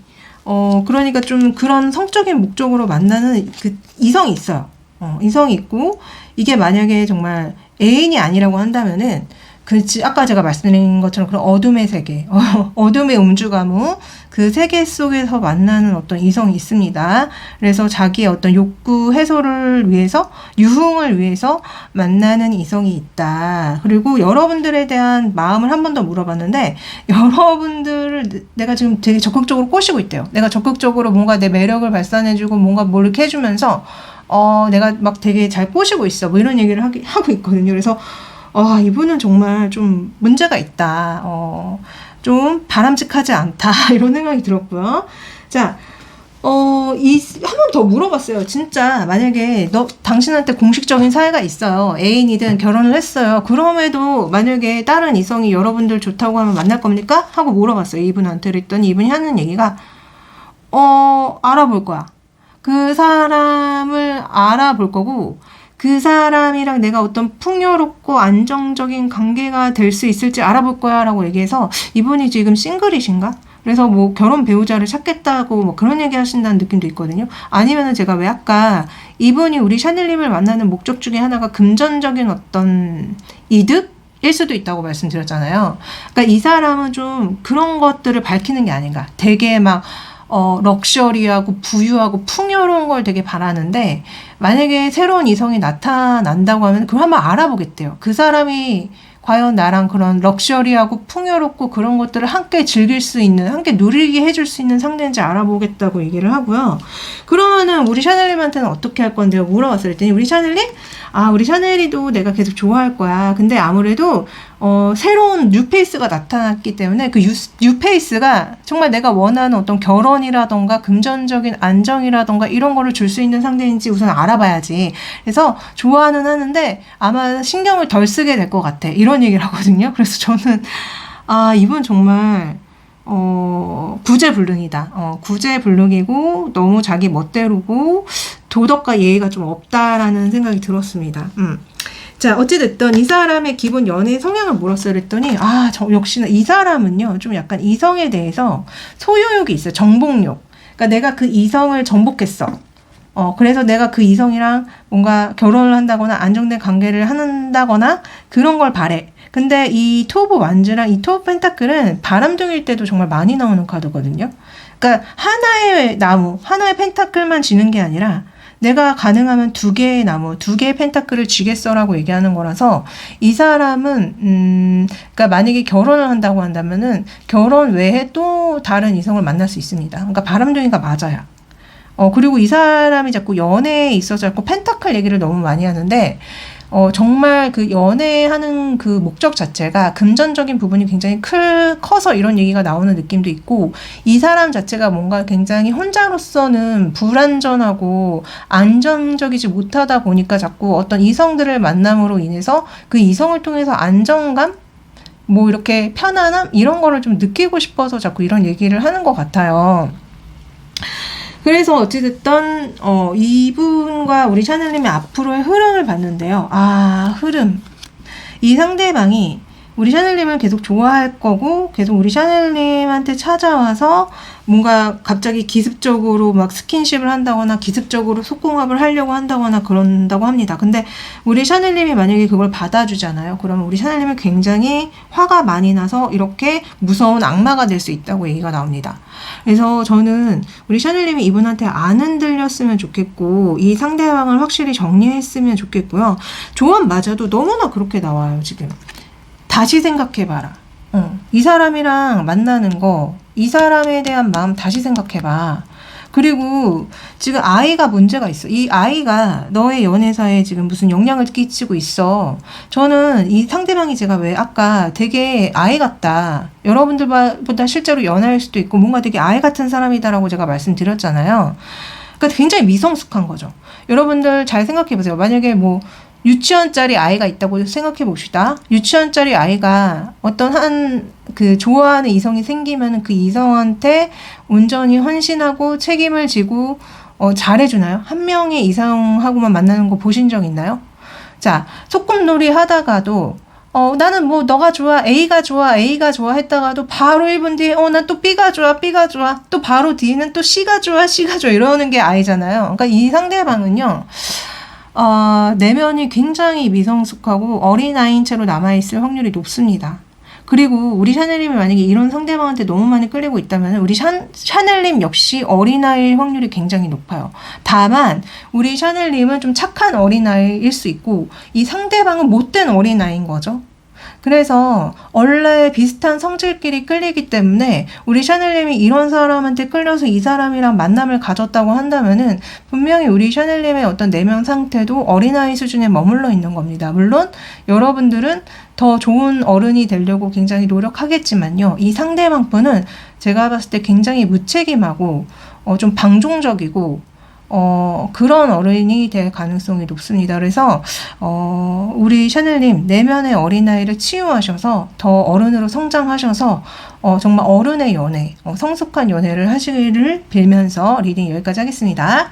그러니까 좀 그런 성적인 목적으로 만나는 그 이성이 있어요. 이성이 있고, 이게 만약에 정말 애인이 아니라고 한다면은, 아까 제가 말씀드린 것처럼 그런 어둠의 세계, 어둠의 음주가무, 그 세계 속에서 만나는 어떤 이성이 있습니다. 그래서 자기의 어떤 욕구 해소를 위해서, 유흥을 위해서 만나는 이성이 있다. 그리고 여러분들에 대한 마음을 한 번 더 물어봤는데, 여러분들을 내가 지금 되게 적극적으로 꼬시고 있대요. 내가 적극적으로 뭔가 내 매력을 발산해주고 뭔가 뭘 이렇게 해주면서, 내가 막 되게 잘 꼬시고 있어. 뭐 이런 얘기를 하고 있거든요. 그래서, 이분은 정말 좀 문제가 있다. 좀 바람직하지 않다. 이런 생각이 들었고요. 자, 한 번 더 물어봤어요. 진짜 만약에 당신한테 공식적인 사이가 있어요. 애인이든 결혼을 했어요. 그럼에도 만약에 다른 이성이 여러분들 좋다고 하면 만날 겁니까? 하고 물어봤어요. 이분한테. 그랬더니 이분이 하는 얘기가 알아볼 거야. 그 사람을 알아볼 거고 그 사람이랑 내가 어떤 풍요롭고 안정적인 관계가 될 수 있을지 알아볼 거야 라고 얘기해서 이분이 지금 싱글이신가? 그래서 뭐 결혼 배우자를 찾겠다고 뭐 그런 얘기 하신다는 느낌도 있거든요. 아니면은 제가 왜 아까 이분이 우리 샤넬님을 만나는 목적 중에 하나가 금전적인 어떤 이득? 일 수도 있다고 말씀드렸잖아요. 그러니까 이 사람은 좀 그런 것들을 밝히는 게 아닌가. 되게 막 럭셔리하고 부유하고 풍요로운 걸 되게 바라는데 만약에 새로운 이성이 나타난다고 하면 그걸 한번 알아보겠대요. 그 사람이 과연 나랑 그런 럭셔리하고 풍요롭고 그런 것들을 함께 즐길 수 있는, 함께 누리게 해줄 수 있는 상대인지 알아보겠다고 얘기를 하고요. 그러면은 우리 샤넬님한테는 어떻게 할 건데요? 물어봤을 그랬더니 우리 샤넬님? 우리 샤넬이도 내가 계속 좋아할 거야. 근데 아무래도 새로운 뉴페이스가 나타났기 때문에 그 뉴페이스가 정말 내가 원하는 어떤 결혼이라던가 금전적인 안정이라던가 이런 거를 줄 수 있는 상대인지 우선 알아봐야지. 그래서 좋아는 하는데 아마 신경을 덜 쓰게 될 것 같아. 이런 얘기를 하거든요. 그래서 저는 이분 정말 구제불능이다. 구제불능이고 너무 자기 멋대로고 도덕과 예의가 좀 없다라는 생각이 들었습니다. 자, 어찌됐든 이 사람의 기본 연애 성향을 물었어요. 그랬더니 역시나 이 사람은요 좀 약간 이성에 대해서 소유욕이 있어요. 정복욕. 그러니까 내가 그 이성을 정복했어. 그래서 내가 그 이성이랑 뭔가 결혼을 한다거나 안정된 관계를 한다거나 그런 걸 바래. 근데 이 투 오브 완즈랑 이 투 오브 펜타클은 바람둥일 때도 정말 많이 나오는 카드거든요. 그러니까 하나의 나무, 하나의 펜타클만 쥐는 게 아니라 내가 가능하면 2개의 나무, 2개의 펜타클을 쥐겠어라고 얘기하는 거라서 이 사람은 그러니까 만약에 결혼을 한다고 한다면은 결혼 외에 또 다른 이성을 만날 수 있습니다. 그러니까 바람둥이가 맞아요. 그리고 이 사람이 자꾸 연애에 있어서 자꾸 펜타클 얘기를 너무 많이 하는데 정말 그 연애하는 그 목적 자체가 금전적인 부분이 굉장히 커서 이런 얘기가 나오는 느낌도 있고, 이 사람 자체가 뭔가 굉장히 혼자로서는 불안전하고 안정적이지 못하다 보니까 자꾸 어떤 이성들을 만남으로 인해서 그 이성을 통해서 안정감? 뭐 이렇게 편안함? 이런 거를 좀 느끼고 싶어서 자꾸 이런 얘기를 하는 것 같아요. 그래서 어찌됐든 이분과 우리 샤넬님의 앞으로의 흐름을 봤는데요. 흐름. 이 상대방이 우리 샤넬님을 계속 좋아할 거고 계속 우리 샤넬님한테 찾아와서 뭔가 갑자기 기습적으로 막 스킨십을 한다거나 기습적으로 속궁합을 하려고 한다거나 그런다고 합니다. 근데 우리 샤넬님이 만약에 그걸 받아주잖아요. 그러면 우리 샤넬님은 굉장히 화가 많이 나서 이렇게 무서운 악마가 될 수 있다고 얘기가 나옵니다. 그래서 저는 우리 샤넬님이 이분한테 안 흔들렸으면 좋겠고 이 상대방을 확실히 정리했으면 좋겠고요. 조언마저도 너무나 그렇게 나와요. 지금 다시 생각해봐라. 이 사람이랑 만나는 거, 이 사람에 대한 마음 다시 생각해봐. 그리고 지금 아이가 문제가 있어. 이 아이가 너의 연애사에 지금 무슨 영향을 끼치고 있어. 저는 이 상대방이 제가 왜 아까 되게 아이 같다. 여러분들보다 실제로 연애할 수도 있고 뭔가 되게 아이 같은 사람이다라고 제가 말씀드렸잖아요. 그러니까 굉장히 미성숙한 거죠. 여러분들 잘 생각해보세요. 만약에 뭐 유치원짜리 아이가 있다고 생각해 봅시다. 유치원짜리 아이가 어떤 그 좋아하는 이성이 생기면 그 이성한테 온전히 헌신하고 책임을 지고 잘해주나요? 한 명의 이성하고만 만나는 거 보신 적 있나요? 자, 소꿉놀이 하다가도 나는 뭐 너가 좋아, A가 좋아 했다가도 바로 1분 뒤에 난 또 B가 좋아 또 바로 뒤에는 또 C가 좋아 이러는 게 아이잖아요. 그러니까 이 상대방은요. 내면이 굉장히 미성숙하고 어린아이인 채로 남아있을 확률이 높습니다. 그리고 우리 샤넬님이 만약에 이런 상대방한테 너무 많이 끌리고 있다면 우리 샤넬님 역시 어린아이일 확률이 굉장히 높아요. 다만 우리 샤넬님은 좀 착한 어린아이일 수 있고 이 상대방은 못된 어린아이인 거죠. 그래서 원래 비슷한 성질끼리 끌리기 때문에 우리 샤넬님이 이런 사람한테 끌려서 이 사람이랑 만남을 가졌다고 한다면은 분명히 우리 샤넬님의 어떤 내면 상태도 어린아이 수준에 머물러 있는 겁니다. 물론 여러분들은 더 좋은 어른이 되려고 굉장히 노력하겠지만요. 이 상대방 분은 제가 봤을 때 굉장히 무책임하고 좀 방종적이고 그런 어른이 될 가능성이 높습니다. 그래서 우리 샤넬님 내면의 어린아이를 치유하셔서 더 어른으로 성장하셔서 정말 어른의 연애, 성숙한 연애를 하시기를 빌면서 리딩 여기까지 하겠습니다.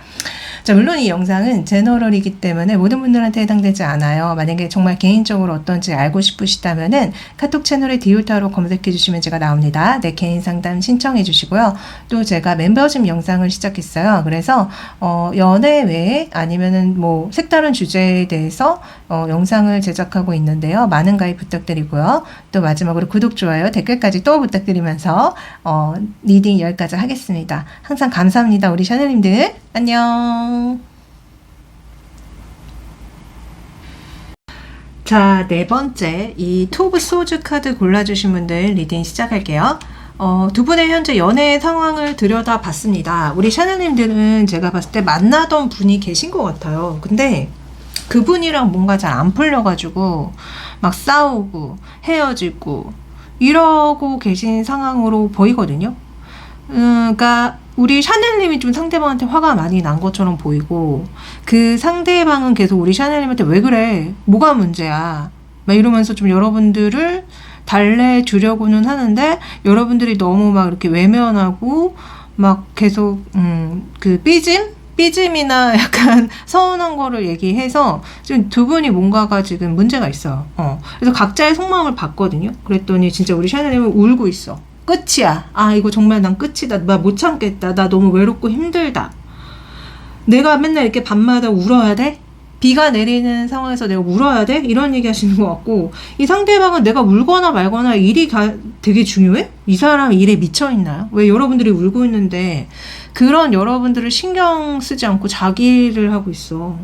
자, 물론 이 영상은 제너럴이기 때문에 모든 분들한테 해당되지 않아요. 만약에 정말 개인적으로 어떤지 알고 싶으시다면은 카톡 채널에 디오타로 검색해 주시면 제가 나옵니다. 내 개인 상담 신청해 주시고요. 또 제가 멤버십 영상을 시작했어요. 그래서 연애 외에 아니면은 뭐 색다른 주제에 대해서 영상을 제작하고 있는데요. 많은 가입 부탁드리고요. 또 마지막으로 구독, 좋아요, 댓글까지 또 부탁드리면서 리딩 여기까지 하겠습니다. 항상 감사합니다. 우리 샤넬님들 안녕. 자, 네 번째 이 투 오브 소즈 카드 골라주신 분들 리딩 시작할게요. 두 분의 현재 연애 상황을 들여다봤습니다. 우리 샤넬님들은 제가 봤을 때 만나던 분이 계신 것 같아요. 근데 그분이랑 뭔가 잘 안 풀려가지고 막 싸우고 헤어지고 이러고 계신 상황으로 보이거든요. 그러니까 우리 샤넬님이 좀 상대방한테 화가 많이 난 것처럼 보이고 그 상대방은 계속 우리 샤넬님한테 왜 그래? 뭐가 문제야? 막 이러면서 좀 여러분들을 달래주려고는 하는데 여러분들이 너무 막 이렇게 외면하고 막 계속 그 삐짐이나 약간 서운한 거를 얘기해서 지금 두 분이 뭔가가 지금 문제가 있어요. 그래서 각자의 속마음을 봤거든요. 그랬더니 진짜 우리 샤넬님은 울고 있어. 끝이야. 이거 정말 난 끝이다. 나 못 참겠다. 나 너무 외롭고 힘들다. 내가 맨날 이렇게 밤마다 울어야 돼? 비가 내리는 상황에서 내가 울어야 돼? 이런 얘기 하시는 것 같고 이 상대방은 내가 울거나 말거나 일이 되게 중요해? 이 사람 일에 미쳐있나요? 왜 여러분들이 울고 있는데 그런 여러분들을 신경 쓰지 않고 자기 일을 하고 있어.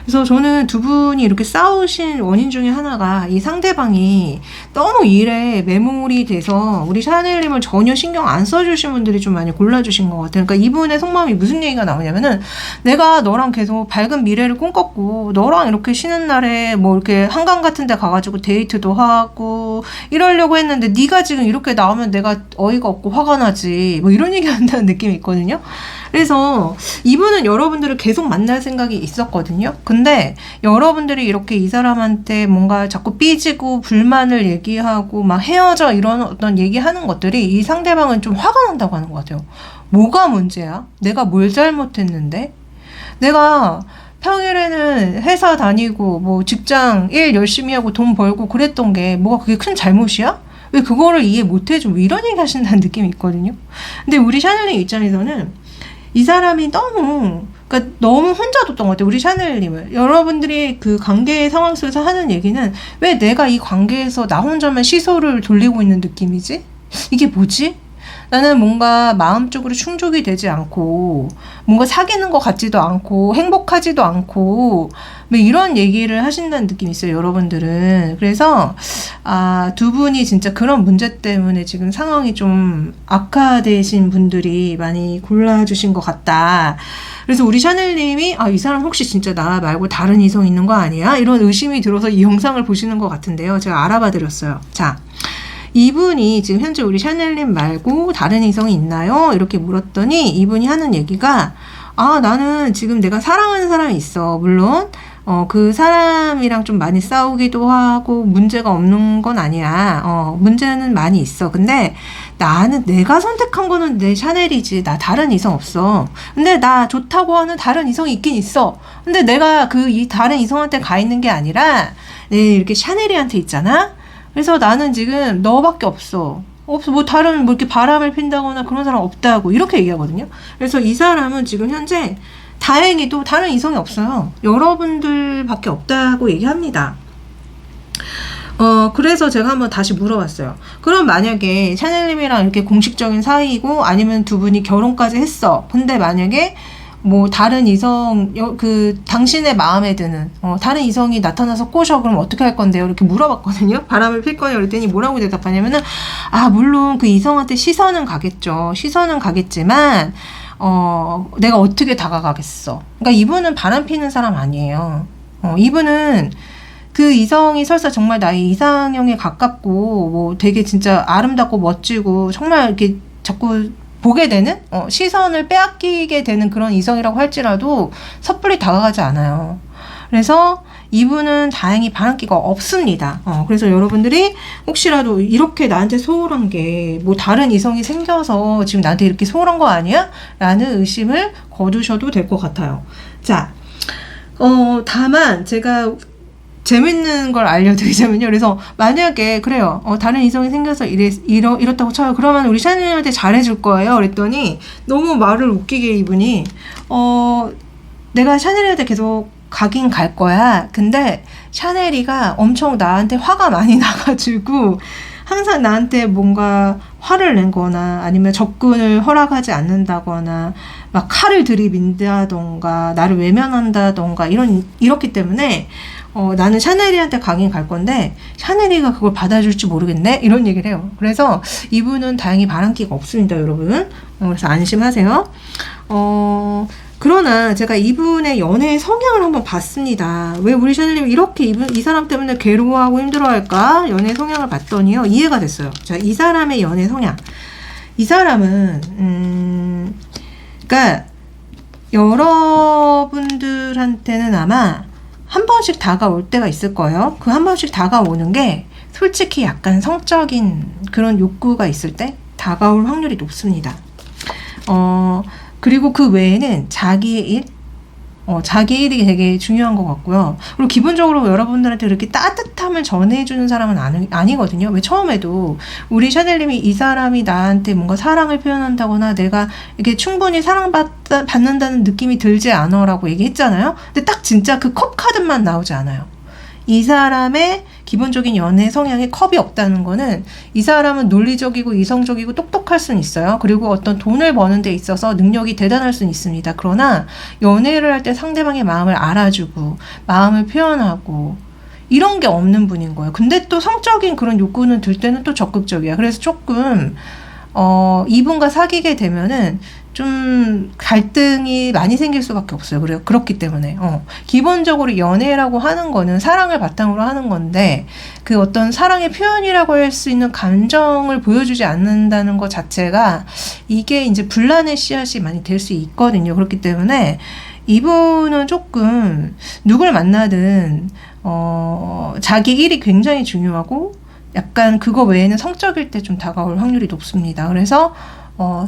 그래서 저는 두 분이 이렇게 싸우신 원인 중에 하나가 이 상대방이 너무 일에 매몰이 돼서 우리 샤넬님을 전혀 신경 안 써주신 분들이 좀 많이 골라주신 것 같아요. 그러니까 이분의 속마음이 무슨 얘기가 나오냐면은 내가 너랑 계속 밝은 미래를 꿈꿨고 너랑 이렇게 쉬는 날에 뭐 이렇게 한강 같은 데 가가지고 데이트도 하고 이러려고 했는데 네가 지금 이렇게 나오면 내가 어이가 없고 화가 나지 뭐 이런 얘기 한다는 느낌이 있거든요. 그래서 이분은 여러분들을 계속 만날 생각이 있었거든요. 근데 여러분들이 이렇게 이 사람한테 뭔가 자꾸 삐지고 불만을 얘기하고 막 헤어져 이런 어떤 얘기하는 것들이 이 상대방은 좀 화가 난다고 하는 것 같아요. 뭐가 문제야? 내가 뭘 잘못했는데? 내가 평일에는 회사 다니고 뭐 직장 일 열심히 하고 돈 벌고 그랬던 게 뭐가 그게 큰 잘못이야? 왜 그거를 이해 못해줘? 뭐 이런 얘기 하신다는 느낌이 있거든요. 근데 우리 샤넬님 입장에서는 이 사람이 그러니까 너무 혼자 뒀던 것 같아요. 우리 샤넬님을. 여러분들이 그 관계의 상황 속에서 하는 얘기는 왜 내가 이 관계에서 나 혼자만 시소를 돌리고 있는 느낌이지? 이게 뭐지? 나는 뭔가 마음적으로 충족이 되지 않고 뭔가 사귀는 것 같지도 않고 행복하지도 않고 뭐 이런 얘기를 하신다는 느낌이 있어요. 여러분들은. 그래서 두 분이 진짜 그런 문제 때문에 지금 상황이 좀 악화되신 분들이 많이 골라주신 것 같다. 그래서 우리 샤넬님이 이 사람 혹시 진짜 나 말고 다른 이성 있는 거 아니야? 이런 의심이 들어서 이 영상을 보시는 것 같은데요. 제가 알아봐 드렸어요. 자, 이분이 지금 현재 우리 샤넬님 말고 다른 이성이 있나요? 이렇게 물었더니 이분이 하는 얘기가 나는 지금 내가 사랑하는 사람이 있어. 물론 그 사람이랑 좀 많이 싸우기도 하고 문제가 없는 건 아니야. 문제는 많이 있어. 근데 나는 내가 선택한 거는 내 샤넬이지. 나 다른 이성 없어. 근데 나 좋다고 하는 다른 이성이 있긴 있어. 근데 내가 이 다른 이성한테 가 있는 게 아니라 이렇게 샤넬이한테 있잖아. 그래서 나는 지금 너밖에 없어. 뭐 다른 뭐 이렇게 바람을 핀다거나 그런 사람 없다고 이렇게 얘기하거든요. 그래서 이 사람은 지금 현재 다행히도 다른 이성이 없어요. 여러분들밖에 없다고 얘기합니다. 그래서 제가 한번 다시 물어봤어요. 그럼 만약에 샤넬님이랑 이렇게 공식적인 사이이고 아니면 두 분이 결혼까지 했어. 근데 만약에 뭐 다른 이성 당신의 마음에 드는 다른 이성이 나타나서 꼬셔. 그럼 어떻게 할 건데요? 이렇게 물어봤거든요. 바람을 필 거냐 그랬더니 뭐라고 대답하냐면은 물론 그 이성한테 시선은 가겠죠. 시선은 가겠지만 내가 어떻게 다가가겠어. 그러니까 이분은 바람 피는 사람 아니에요. 이분은 그 이성이 설사 정말 나의 이상형에 가깝고 뭐 되게 진짜 아름답고 멋지고 정말 이렇게 자꾸 보게 되는 시선을 빼앗기게 되는 그런 이성이라고 할지라도 섣불리 다가가지 않아요. 그래서 이분은 다행히 바람기가 없습니다. 그래서 여러분들이 혹시라도 이렇게 나한테 소홀한 게 뭐 다른 이성이 생겨서 지금 나한테 이렇게 소홀한 거 아니야? 라는 의심을 거두셔도 될 것 같아요. 자, 다만 제가 재밌는 걸 알려드리자면요. 그래서 만약에 그래요. 다른 이성이 생겨서 이렇다고 쳐요. 그러면 우리 샤넬한테 잘해줄 거예요. 그랬더니 너무 말을 웃기게 이분이 내가 샤넬한테 계속 가긴 갈 거야. 근데 샤넬이가 엄청 나한테 화가 많이 나가지고 항상 나한테 뭔가 화를 낸거나 아니면 접근을 허락하지 않는다거나 막 칼을 들이민다던가 나를 외면한다던가 이렇기 때문에 나는 샤넬이한테 가긴 갈 건데 샤넬이가 그걸 받아줄지 모르겠네 이런 얘기를 해요. 그래서 이분은 다행히 바람기가 없습니다, 여러분. 그래서 안심하세요. 그러나 제가 이분의 연애 성향을 한번 봤습니다. 왜 우리 샤넬님이 이렇게 이 사람 때문에 괴로워하고 힘들어할까? 연애 성향을 봤더니요, 이해가 됐어요. 자, 이 사람의 연애 성향. 이 사람은 그러니까 여러분들한테는 아마 한 번씩 다가올 때가 있을 거예요. 그 한 번씩 다가오는 게 솔직히 약간 성적인 그런 욕구가 있을 때 다가올 확률이 높습니다. 그리고 그 외에는 자기의 일, 자기 일이 되게 중요한 것 같고요. 그리고 기본적으로 여러분들한테 그렇게 따뜻함을 전해주는 사람은 아니거든요. 왜 처음에도 우리 샤넬님이 이 사람이 나한테 뭔가 사랑을 표현한다거나 내가 이렇게 충분히 사랑받는다는 느낌이 들지 않아 라고 얘기했잖아요. 근데 딱 진짜 그 컵 카드만 나오지 않아요. 이 사람의 기본적인 연애 성향에 컵이 없다는 거는 이 사람은 논리적이고 이성적이고 똑똑할 수는 있어요. 그리고 어떤 돈을 버는 데 있어서 능력이 대단할 수는 있습니다. 그러나 연애를 할 때 상대방의 마음을 알아주고 마음을 표현하고 이런 게 없는 분인 거예요. 근데 또 성적인 그런 욕구는 들 때는 또 적극적이야. 그래서 조금 이분과 사귀게 되면은 좀 갈등이 많이 생길 수밖에 없어요. 그래요. 그렇기 때문에 기본적으로 연애라고 하는 거는 사랑을 바탕으로 하는 건데 그 어떤 사랑의 표현이라고 할 수 있는 감정을 보여주지 않는다는 것 자체가 이게 이제 분란의 씨앗이 많이 될 수 있거든요. 그렇기 때문에 이분은 조금 누굴 만나든 자기 일이 굉장히 중요하고 약간 그거 외에는 성적일 때 좀 다가올 확률이 높습니다. 그래서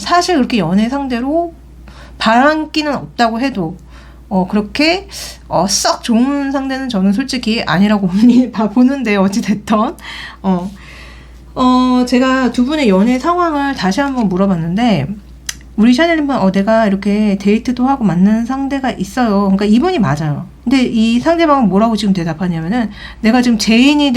사실 그렇게 연애 상대로 바람기는 없다고 해도 그렇게 썩 좋은 상대는 저는 솔직히 아니라고 보는데 어찌됐던 제가 두 분의 연애 상황을 다시 한번 물어봤는데 우리 샤넬님은 내가 이렇게 데이트도 하고 만나는 상대가 있어요. 그러니까 이분이 맞아요. 근데 이 상대방은 뭐라고 지금 대답하냐면은 내가 지금 죄인이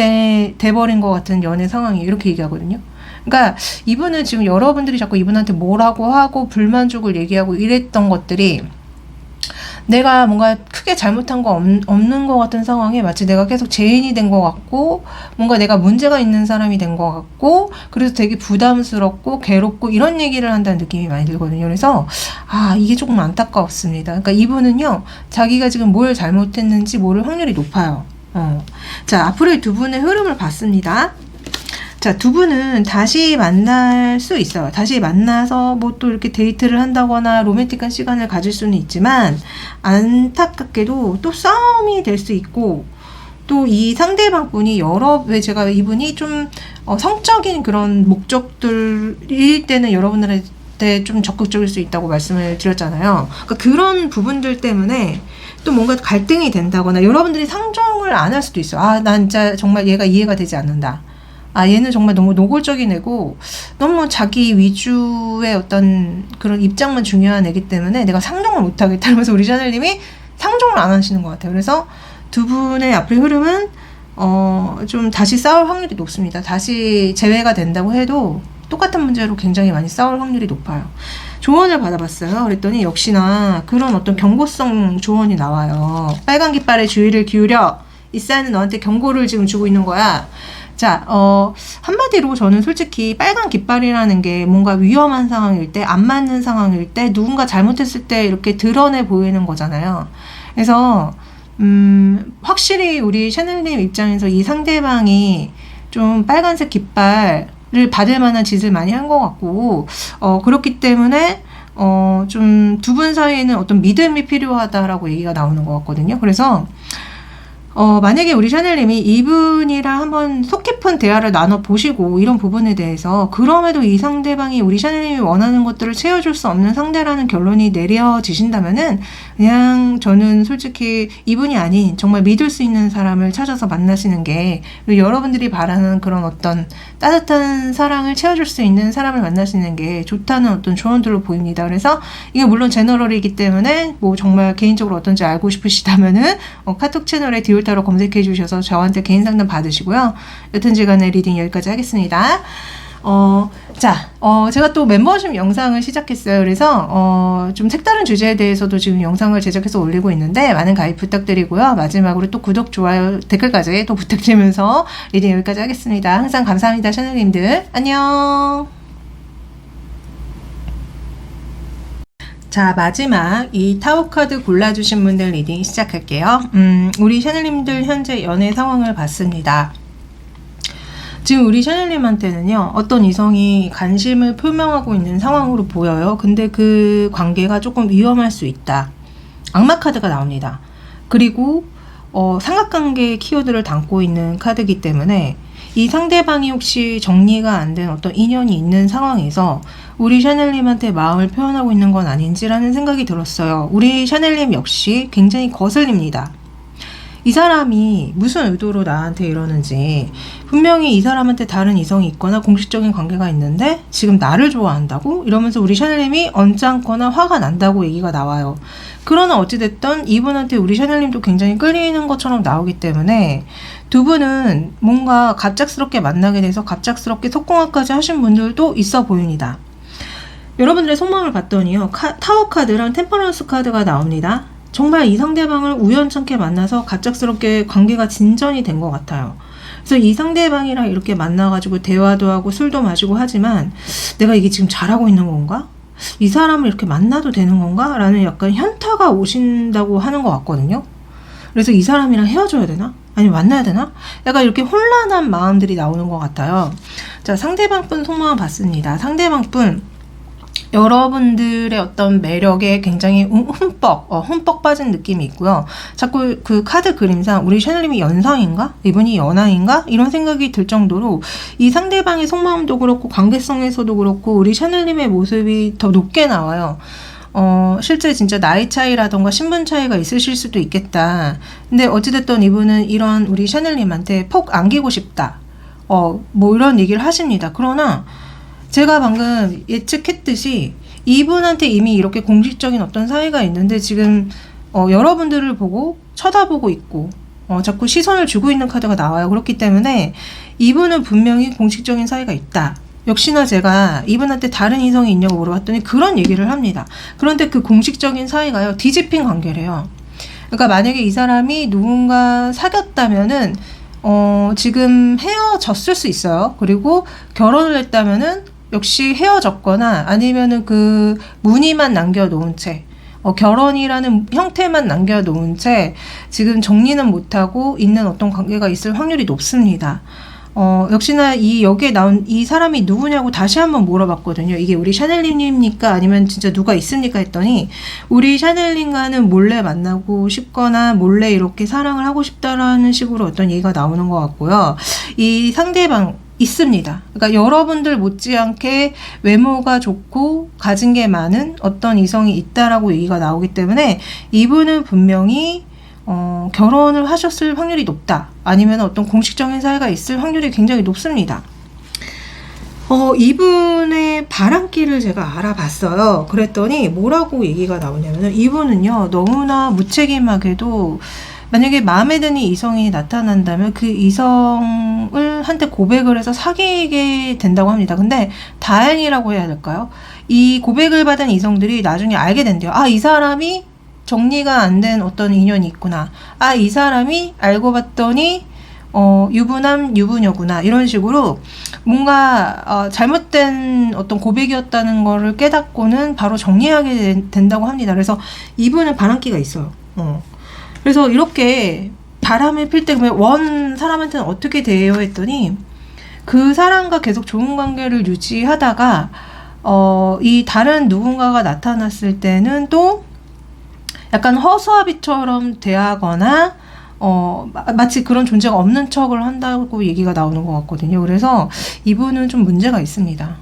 돼버린 것 같은 연애 상황이 이렇게 얘기하거든요. 그러니까 이분은 지금 여러분들이 자꾸 이분한테 뭐라고 하고 불만족을 얘기하고 이랬던 것들이 내가 뭔가 크게 잘못한 거 없는 것 같은 상황에 마치 내가 계속 죄인이 된 것 같고 뭔가 내가 문제가 있는 사람이 된 것 같고 그래서 되게 부담스럽고 괴롭고 이런 얘기를 한다는 느낌이 많이 들거든요. 그래서 이게 조금 안타까웠습니다. 그러니까 이분은요 자기가 지금 뭘 잘못했는지 모를 확률이 높아요. 자, 앞으로의 두 분의 흐름을 봤습니다. 자, 두 분은 다시 만날 수 있어요. 다시 만나서 뭐 또 이렇게 데이트를 한다거나 로맨틱한 시간을 가질 수는 있지만 안타깝게도 또 싸움이 될 수 있고 또 이 상대방 분이 왜 제가 이분이 좀 성적인 그런 목적들일 때는 여러분들한테 좀 적극적일 수 있다고 말씀을 드렸잖아요. 그러니까 그런 부분들 때문에 또 뭔가 갈등이 된다거나 여러분들이 상종을 안 할 수도 있어요. 난 진짜 정말 얘가 이해가 되지 않는다. 얘는 정말 너무 노골적인 애고 너무 자기 위주의 어떤 그런 입장만 중요한 애기 때문에 내가 상종을 못하겠다. 그러면서 우리 샤넬님이 상종을 안 하시는 것 같아요. 그래서 두 분의 앞의 흐름은 좀 다시 싸울 확률이 높습니다. 다시 재회가 된다고 해도 똑같은 문제로 굉장히 많이 싸울 확률이 높아요. 조언을 받아봤어요. 그랬더니 역시나 그런 어떤 경고성 조언이 나와요. 빨간 깃발에 주의를 기울여. 이 사연은 너한테 경고를 지금 주고 있는 거야. 자, 한마디로 저는 솔직히 빨간 깃발이라는 게 뭔가 위험한 상황일 때, 안 맞는 상황일 때, 누군가 잘못했을 때 이렇게 드러내 보이는 거잖아요. 그래서, 확실히 우리 샤넬님 입장에서 이 상대방이 좀 빨간색 깃발을 받을 만한 짓을 많이 한 것 같고, 그렇기 때문에, 좀 두 분 사이에는 어떤 믿음이 필요하다라고 얘기가 나오는 것 같거든요. 그래서, 만약에 우리 샤넬님이 이분이랑 한번 속 깊은 대화를 나눠보시고 이런 부분에 대해서 그럼에도 이 상대방이 우리 샤넬님이 원하는 것들을 채워줄 수 없는 상대라는 결론이 내려지신다면은 그냥 저는 솔직히 이분이 아닌 정말 믿을 수 있는 사람을 찾아서 만나시는 게 그리고 여러분들이 바라는 그런 어떤 따뜻한 사랑을 채워줄 수 있는 사람을 만나시는 게 좋다는 어떤 조언들로 보입니다. 그래서 이게 물론 제너럴이기 때문에 뭐 정말 개인적으로 어떤지 알고 싶으시다면은 카톡 채널에 디올타로 검색해 주셔서 저한테 개인 상담 받으시고요. 여튼지 간에 리딩 여기까지 하겠습니다. 제가 또 멤버십 영상을 시작했어요. 그래서 좀 색다른 주제에 대해서도 지금 영상을 제작해서 올리고 있는데 많은 가입 부탁드리고요. 마지막으로 또 구독, 좋아요, 댓글까지 또 부탁드리면서 리딩 여기까지 하겠습니다. 항상 감사합니다. 샤넬님들 안녕. 자, 마지막 이 타로 카드 골라주신 분들 리딩 시작할게요. 우리 샤넬님들 현재 연애 상황을 봤습니다. 지금 우리 샤넬님한테는요, 어떤 이성이 관심을 표명하고 있는 상황으로 보여요. 근데 그 관계가 조금 위험할 수 있다. 악마 카드가 나옵니다. 그리고 삼각관계 키워드를 담고 있는 카드이기 때문에 이 상대방이 혹시 정리가 안 된 어떤 인연이 있는 상황에서 우리 샤넬님한테 마음을 표현하고 있는 건 아닌지라는 생각이 들었어요. 우리 샤넬님 역시 굉장히 거슬립니다. 이 사람이 무슨 의도로 나한테 이러는지, 분명히 이 사람한테 다른 이성이 있거나 공식적인 관계가 있는데 지금 나를 좋아한다고? 이러면서 우리 샤넬님이 언짢거나 화가 난다고 얘기가 나와요. 그러나 어찌됐든 이분한테 우리 샤넬님도 굉장히 끌리는 것처럼 나오기 때문에 두 분은 뭔가 갑작스럽게 만나게 돼서 갑작스럽게 속공합까지 하신 분들도 있어 보입니다. 여러분들의 속마음을 봤더니요, 타워 카드랑 템퍼런스 카드가 나옵니다. 정말 이 상대방을 우연찮게 만나서 갑작스럽게 관계가 진전이 된 것 같아요. 그래서 이 상대방이랑 이렇게 만나가지고 대화도 하고 술도 마시고 하지만 내가 이게 지금 잘하고 있는 건가? 이 사람을 이렇게 만나도 되는 건가? 라는 약간 현타가 오신다고 하는 것 같거든요. 그래서 이 사람이랑 헤어져야 되나? 아니면 만나야 되나? 약간 이렇게 혼란한 마음들이 나오는 것 같아요. 자, 상대방 분 속마음 봤습니다. 상대방 분 여러분들의 어떤 매력에 굉장히 흠뻑 빠진 느낌이 있고요. 자꾸 그 카드 그림상 우리 샤넬님이 연상인가? 이분이 연하인가? 이런 생각이 들 정도로 이 상대방의 속마음도 그렇고 관계성에서도 그렇고 우리 샤넬님의 모습이 더 높게 나와요. 실제 진짜 나이 차이라던가 신분 차이가 있으실 수도 있겠다. 근데 어찌됐든 이분은 이런 우리 샤넬님한테 폭 안기고 싶다. 뭐 이런 얘기를 하십니다. 그러나 제가 방금 예측했듯이 이분한테 이미 이렇게 공식적인 어떤 사이가 있는데 지금 여러분들을 보고 쳐다보고 있고 자꾸 시선을 주고 있는 카드가 나와요. 그렇기 때문에 이분은 분명히 공식적인 사이가 있다. 역시나 제가 이분한테 다른 이성이 있냐고 물어봤더니 그런 얘기를 합니다. 그런데 그 공식적인 사이가요, 뒤집힌 관계래요. 그러니까 만약에 이 사람이 누군가 사귀었다면은 지금 헤어졌을 수 있어요. 그리고 결혼을 했다면은 역시 헤어졌거나 아니면은 그 무늬만 남겨놓은 채, 결혼이라는 형태만 남겨놓은 채 지금 정리는 못하고 있는 어떤 관계가 있을 확률이 높습니다. 역시나 여기에 나온 이 사람이 누구냐고 다시 한번 물어봤거든요. 이게 우리 샤넬님입니까? 아니면 진짜 누가 있습니까? 했더니 우리 샤넬님과는 몰래 만나고 싶거나 몰래 이렇게 사랑을 하고 싶다라는 식으로 어떤 얘기가 나오는 것 같고요. 이 상대방 있습니다. 그러니까 여러분들 못지않게 외모가 좋고 가진 게 많은 어떤 이성이 있다라고 얘기가 나오기 때문에 이분은 분명히 결혼을 하셨을 확률이 높다. 아니면 어떤 공식적인 사이가 있을 확률이 굉장히 높습니다. 이분의 바람길을 제가 알아봤어요. 그랬더니 뭐라고 얘기가 나오냐면 이분은요, 너무나 무책임하게도 만약에 마음에 드는 이성이 나타난다면 그 이성을 한테 고백을 해서 사귀게 된다고 합니다. 근데 다행이라고 해야 될까요? 이 고백을 받은 이성들이 나중에 알게 된대요. 이 사람이 정리가 안 된 어떤 인연이 있구나. 이 사람이 알고 봤더니 유부남 유부녀구나. 이런 식으로 뭔가 잘못된 어떤 고백이었다는 거를 깨닫고는 바로 정리하게 된다고 합니다. 그래서 이분은 바람기가 있어요. 그래서 이렇게 바람을 필 때 그러면 사람한테는 어떻게 대해요 했더니 그 사람과 계속 좋은 관계를 유지하다가 이 다른 누군가가 나타났을 때는 또 약간 허수아비처럼 대하거나 마치 그런 존재가 없는 척을 한다고 얘기가 나오는 것 같거든요. 그래서 이분은 좀 문제가 있습니다.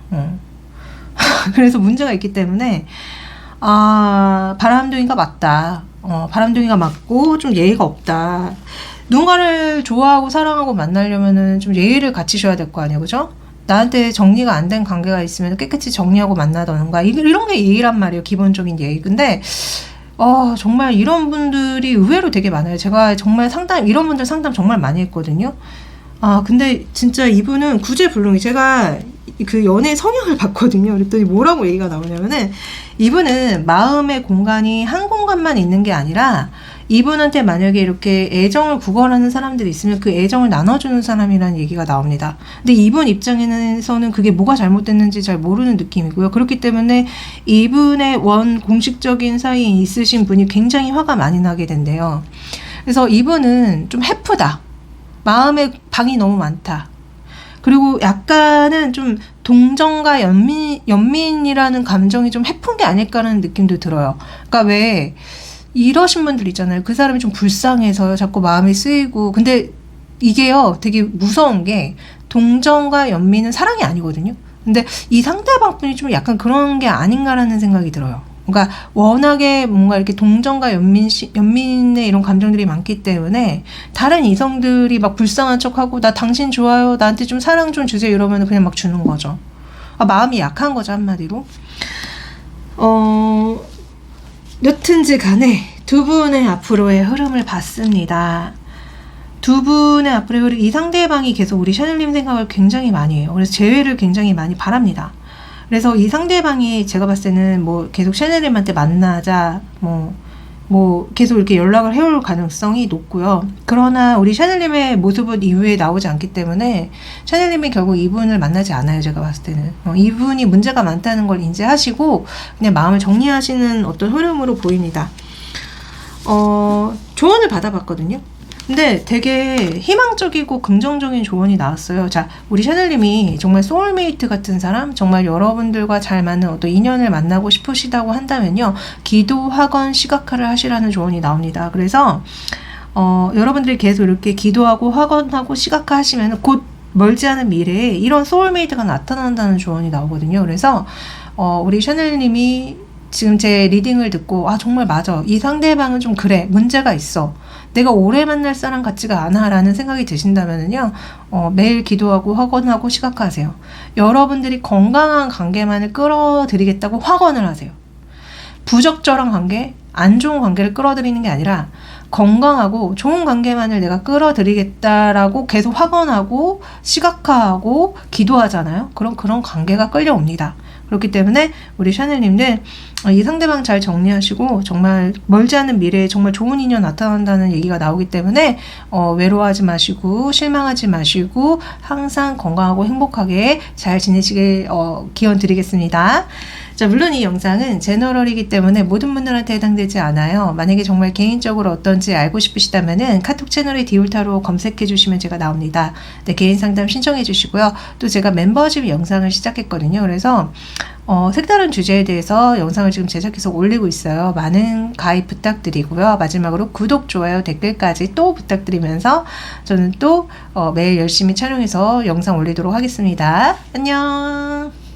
그래서 문제가 있기 때문에 바람둥이가 맞다. 바람둥이가 맞고 좀 예의가 없다. 누군가를 좋아하고 사랑하고 만나려면은 좀 예의를 갖추셔야 될 거 아니에요, 그죠? 나한테 정리가 안 된 관계가 있으면 깨끗이 정리하고 만나던가 이런 게 예의란 말이에요, 기본적인 예의. 근데 정말 이런 분들이 의외로 되게 많아요. 제가 정말 이런 분들 상담 정말 많이 했거든요. 근데 진짜 이분은 구제불능이, 제가 그 연애 성향을 봤거든요. 그랬더니 뭐라고 얘기가 나오냐면은 이분은 마음의 공간이 한 공간만 있는 게 아니라 이분한테 만약에 이렇게 애정을 구걸하는 사람들이 있으면 그 애정을 나눠주는 사람이라는 얘기가 나옵니다. 근데 이분 입장에서는 그게 뭐가 잘못됐는지 잘 모르는 느낌이고요. 그렇기 때문에 이분의 공식적인 사이에 있으신 분이 굉장히 화가 많이 나게 된대요. 그래서 이분은 좀 해프다. 마음에 방이 너무 많다. 그리고 약간은 좀 동정과 연민이라는 감정이 좀 해픈 게 아닐까라는 느낌도 들어요. 그러니까 왜 이러신 분들 있잖아요. 그 사람이 좀 불쌍해서 자꾸 마음이 쓰이고. 근데 이게요, 되게 무서운 게 동정과 연민은 사랑이 아니거든요. 근데 이 상대방 분이 좀 약간 그런 게 아닌가라는 생각이 들어요. 그러니까 워낙에 뭔가 이렇게 동정과 연민의 이런 감정들이 많기 때문에 다른 이성들이 막 불쌍한 척하고 나 당신 좋아요, 나한테 좀 사랑 좀 주세요 이러면 그냥 막 주는 거죠. 마음이 약한 거죠, 한마디로. 여튼지 간에 두 분의 앞으로의 흐름을 봤습니다. 두 분의 앞으로의 흐름, 이 상대방이 계속 우리 샤넬님 생각을 굉장히 많이 해요. 그래서 재회를 굉장히 많이 바랍니다. 그래서 이 상대방이 제가 봤을 때는 뭐 계속 샤넬님한테 만나자, 뭐 계속 이렇게 연락을 해올 가능성이 높고요. 그러나 우리 샤넬님의 모습은 이후에 나오지 않기 때문에 샤넬님이 결국 이분을 만나지 않아요. 제가 봤을 때는 이분이 문제가 많다는 걸 인지하시고 그냥 마음을 정리하시는 어떤 흐름으로 보입니다. 조언을 받아봤거든요. 근데 되게 희망적이고 긍정적인 조언이 나왔어요. 자, 우리 샤넬님이 정말 소울메이트 같은 사람, 정말 여러분들과 잘 맞는 어떤 인연을 만나고 싶으시다고 한다면요, 기도학원 시각화를 하시라는 조언이 나옵니다. 그래서 여러분들이 계속 이렇게 기도하고 학원하고 시각화 하시면 곧 멀지 않은 미래에 이런 소울메이트가 나타난다는 조언이 나오거든요. 그래서 우리 샤넬님이 지금 제 리딩을 듣고 정말 맞아, 이 상대방은 좀 그래, 문제가 있어, 내가 오래 만날 사람 같지가 않아 라는 생각이 드신다면요, 매일 기도하고 확언하고 시각화하세요. 여러분들이 건강한 관계만을 끌어들이겠다고 확언을 하세요. 부적절한 관계, 안 좋은 관계를 끌어들이는 게 아니라 건강하고 좋은 관계만을 내가 끌어들이겠다라고 계속 확언하고 시각화하고 기도하잖아요. 그럼 그런 관계가 끌려옵니다. 그렇기 때문에 우리 샤넬님들 이 상대방 잘 정리하시고 정말 멀지 않은 미래에 정말 좋은 인연 나타난다는 얘기가 나오기 때문에 외로워하지 마시고 실망하지 마시고 항상 건강하고 행복하게 잘 지내시길 기원 드리겠습니다. 자, 물론 이 영상은 제너럴이기 때문에 모든 분들한테 해당되지 않아요. 만약에 정말 개인적으로 어떤지 알고 싶으시다면은 카톡 채널에 디올타로 검색해 주시면 제가 나옵니다. 네, 개인 상담 신청해 주시고요. 또 제가 멤버십 영상을 시작했거든요. 그래서 색다른 주제에 대해서 영상을 지금 제작해서 올리고 있어요. 많은 가입 부탁드리고요. 마지막으로 구독, 좋아요, 댓글까지 또 부탁드리면서 저는 또 매일 열심히 촬영해서 영상 올리도록 하겠습니다. 안녕.